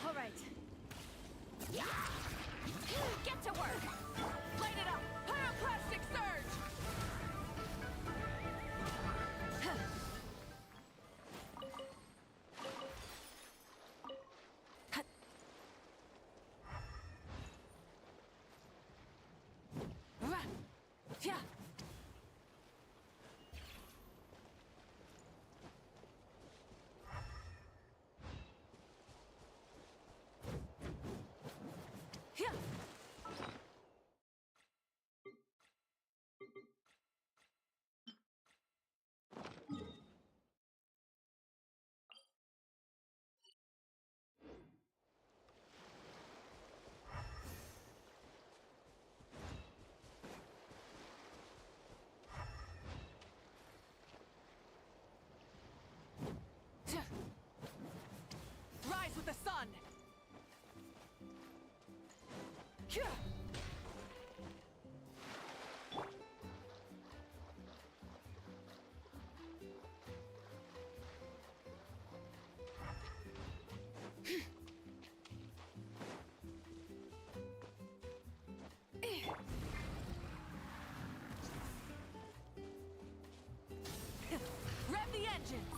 All right. Get to work! Light it up! Pyroclastic surge! Yeah. Yeah. Rise with the sun! Yeah. Rev the engines!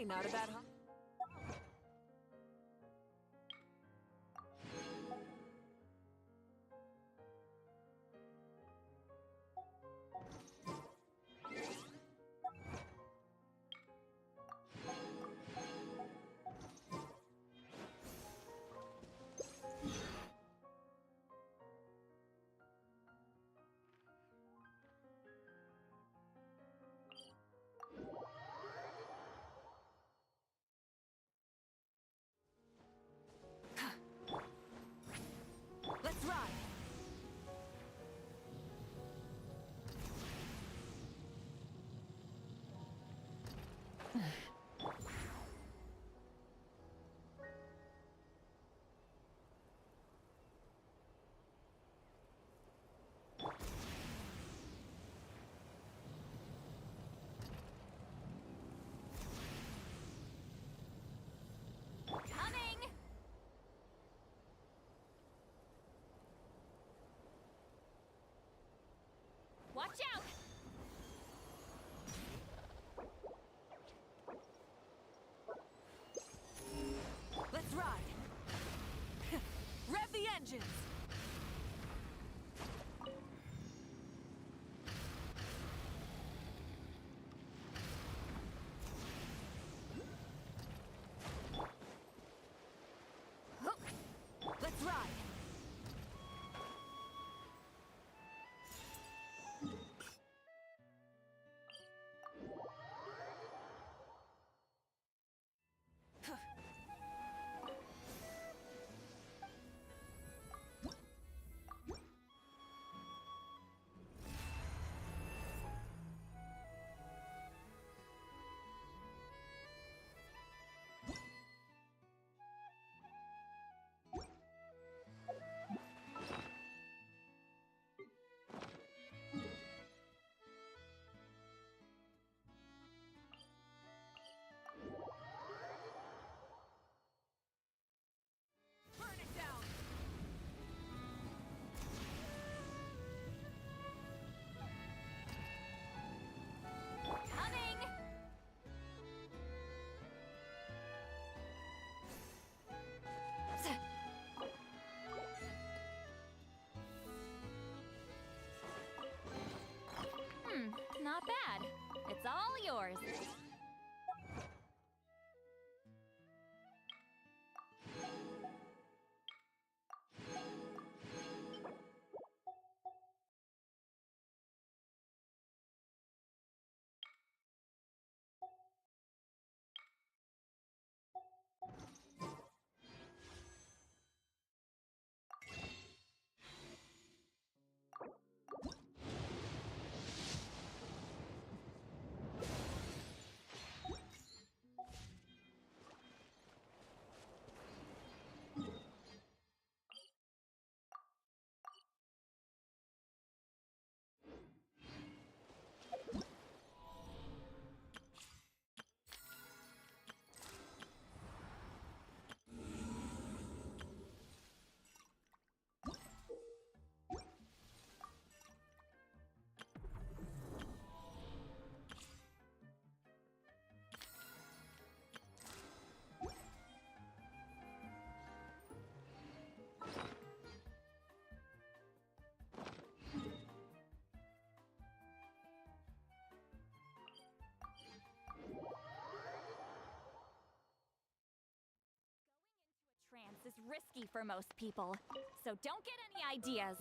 Hey, not a bad Let's ride! Coming! Watch out! Let's ride! Rev the engines! Let's ride! Burn it down! Coming! Not bad. It's all yours. Trance is risky for most people, so don't get any ideas.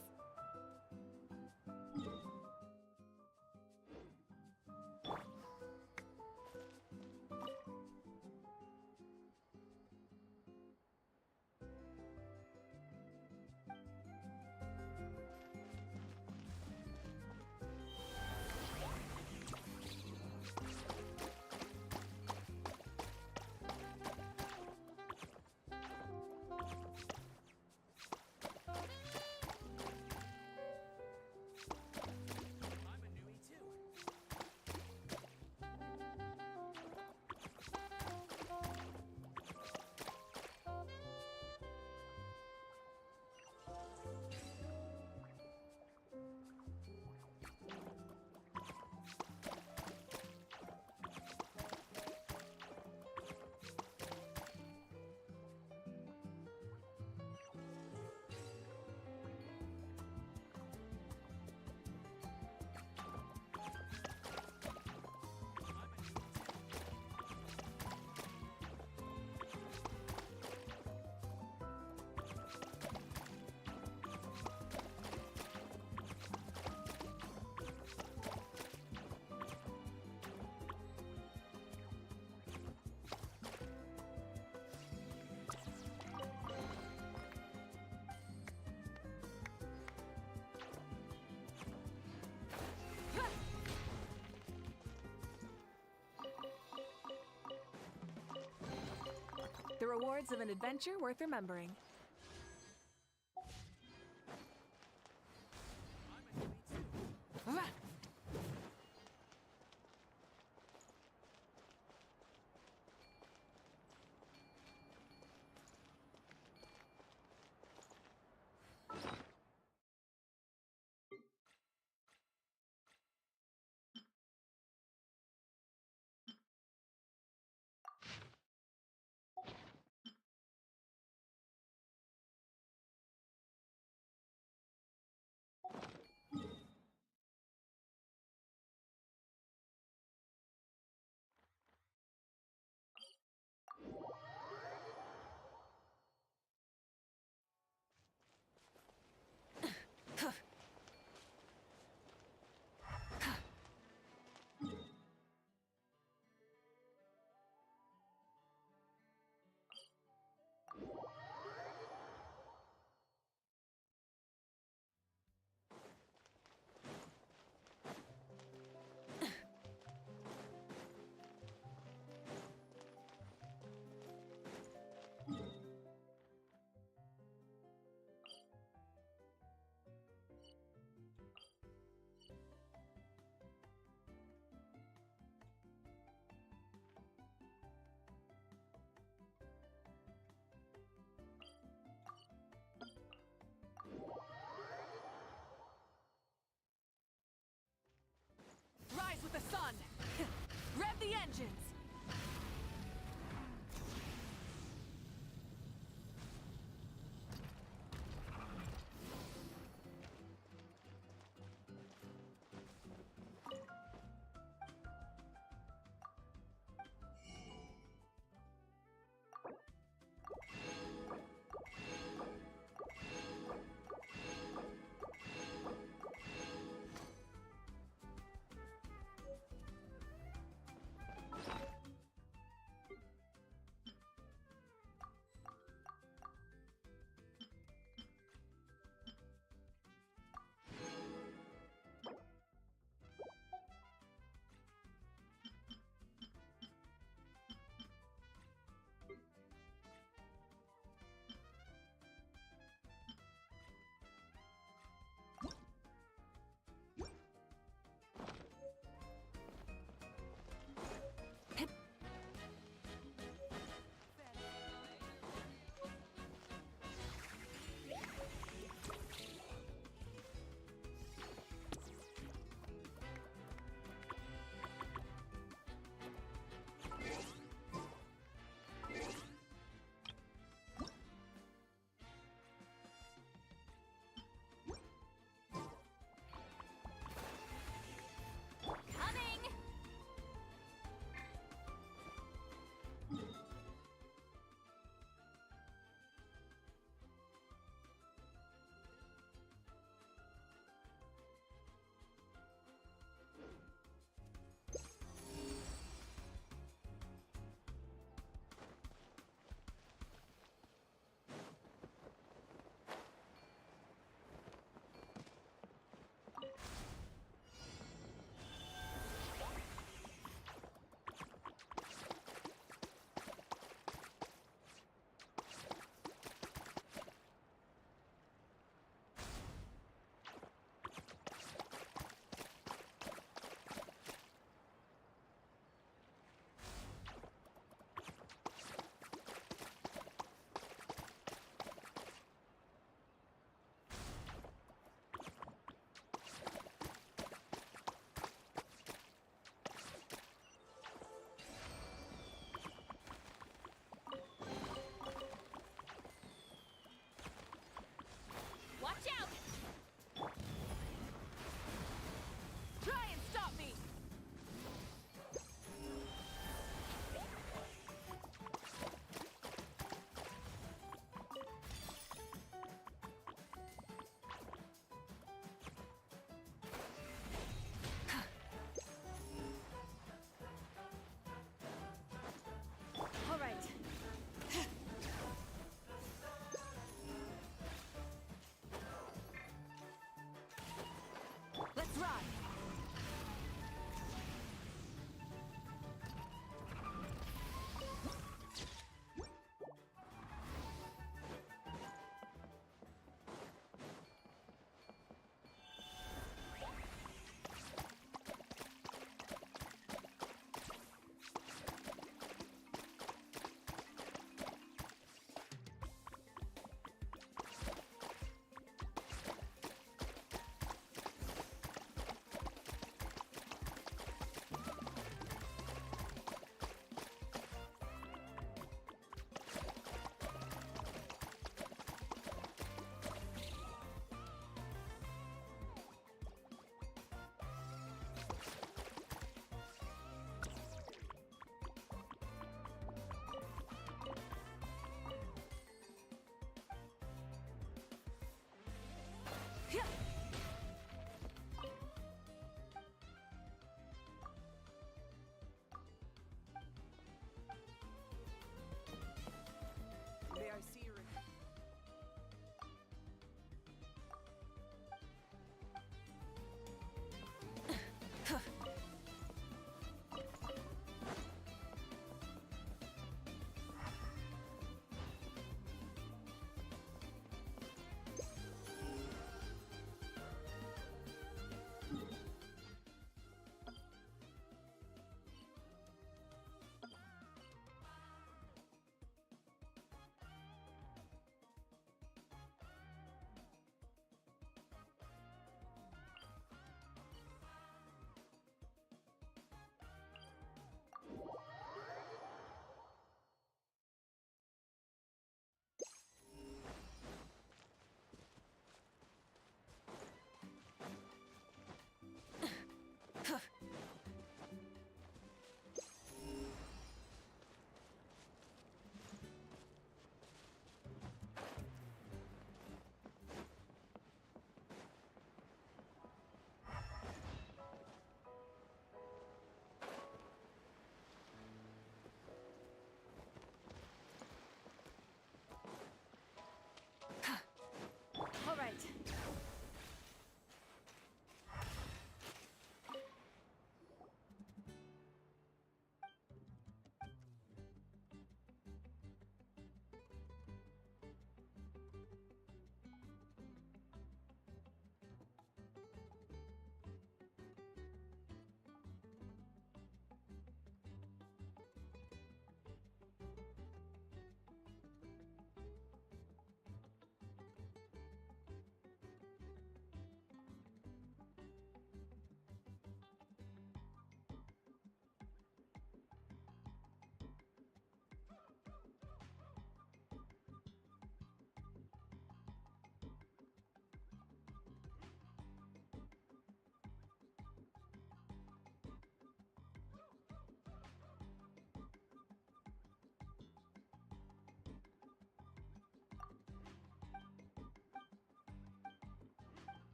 The rewards of an adventure worth remembering. Rise with the sun! Rev the engines!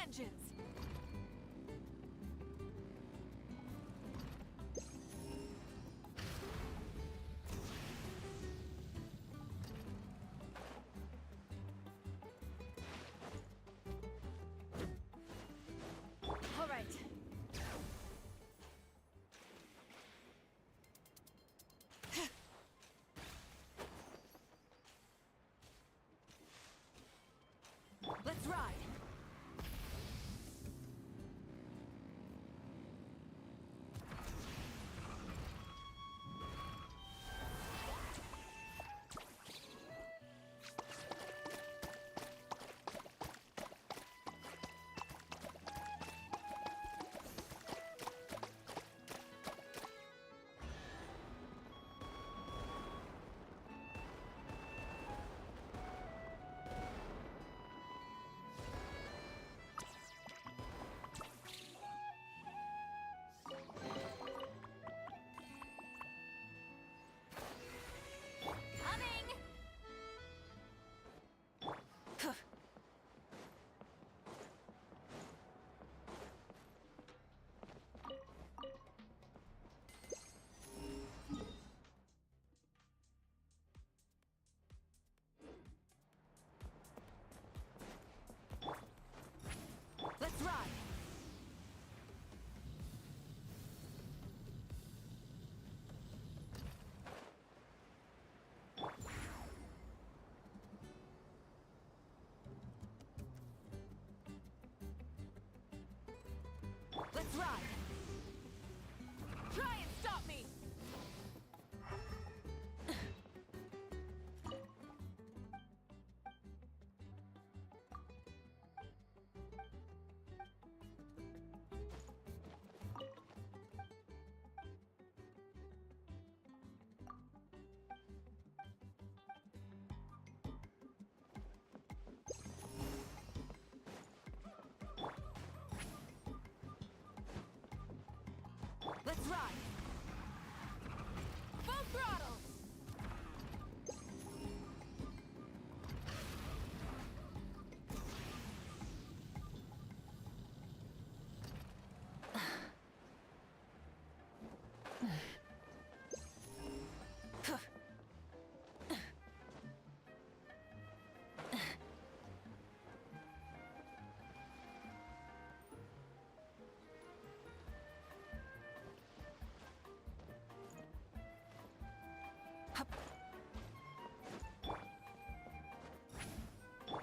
vengeance! All right. Let's ride! Let's ride! Let's ride! Try and stop me! Let's ride! Full throttle!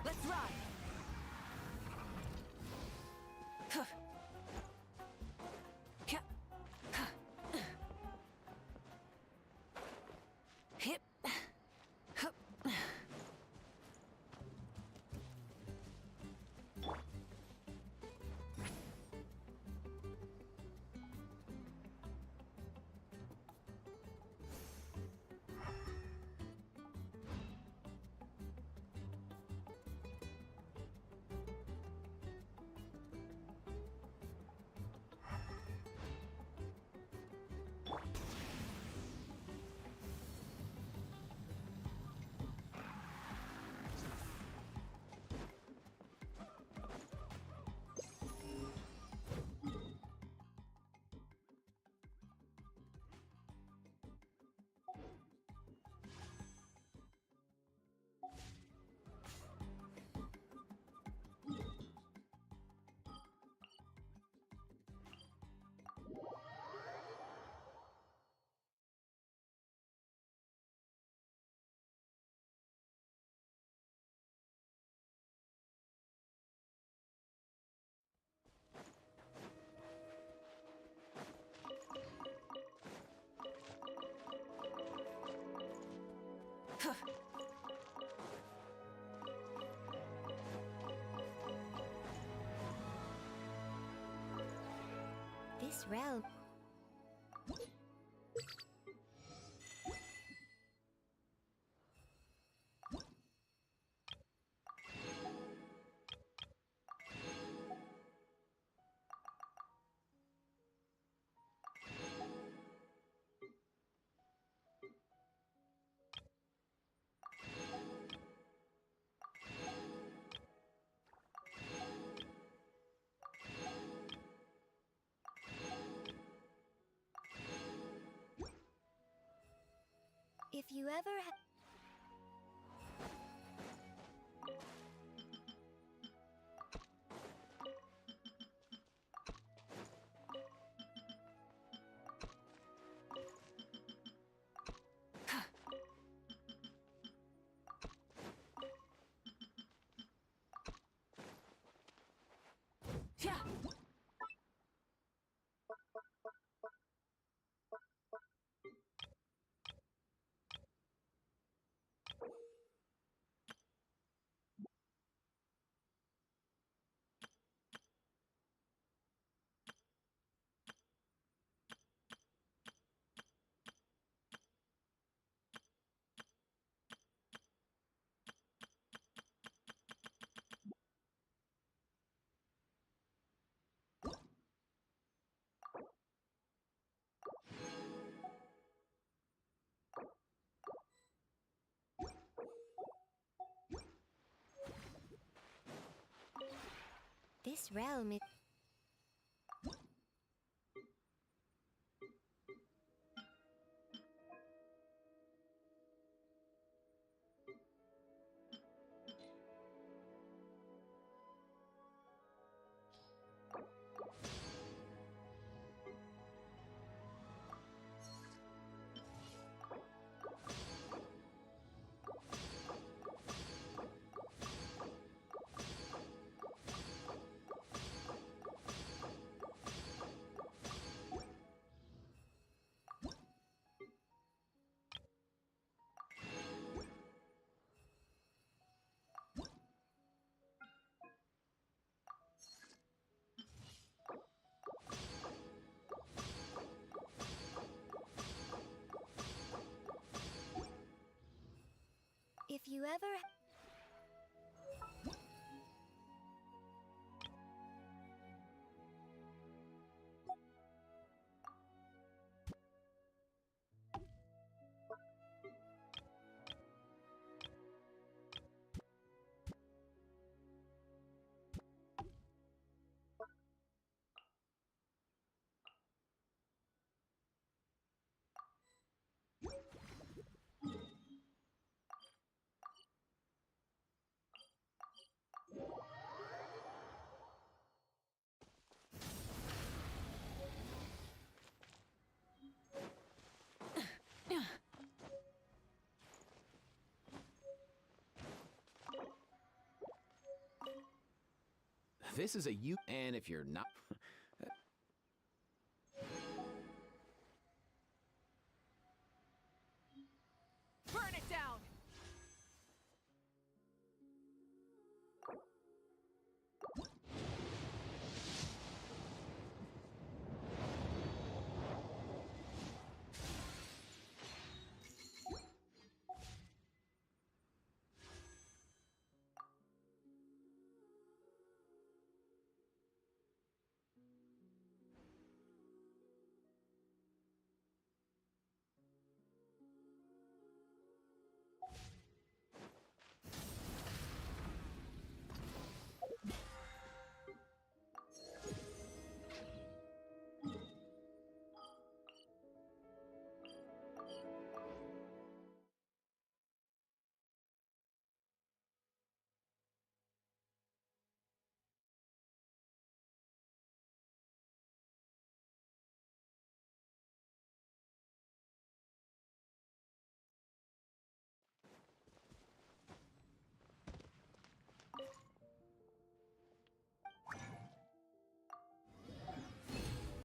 Let's ride! Hip. This road. If you ever Yeah. This realm is... If you ever... This is a and if you're not...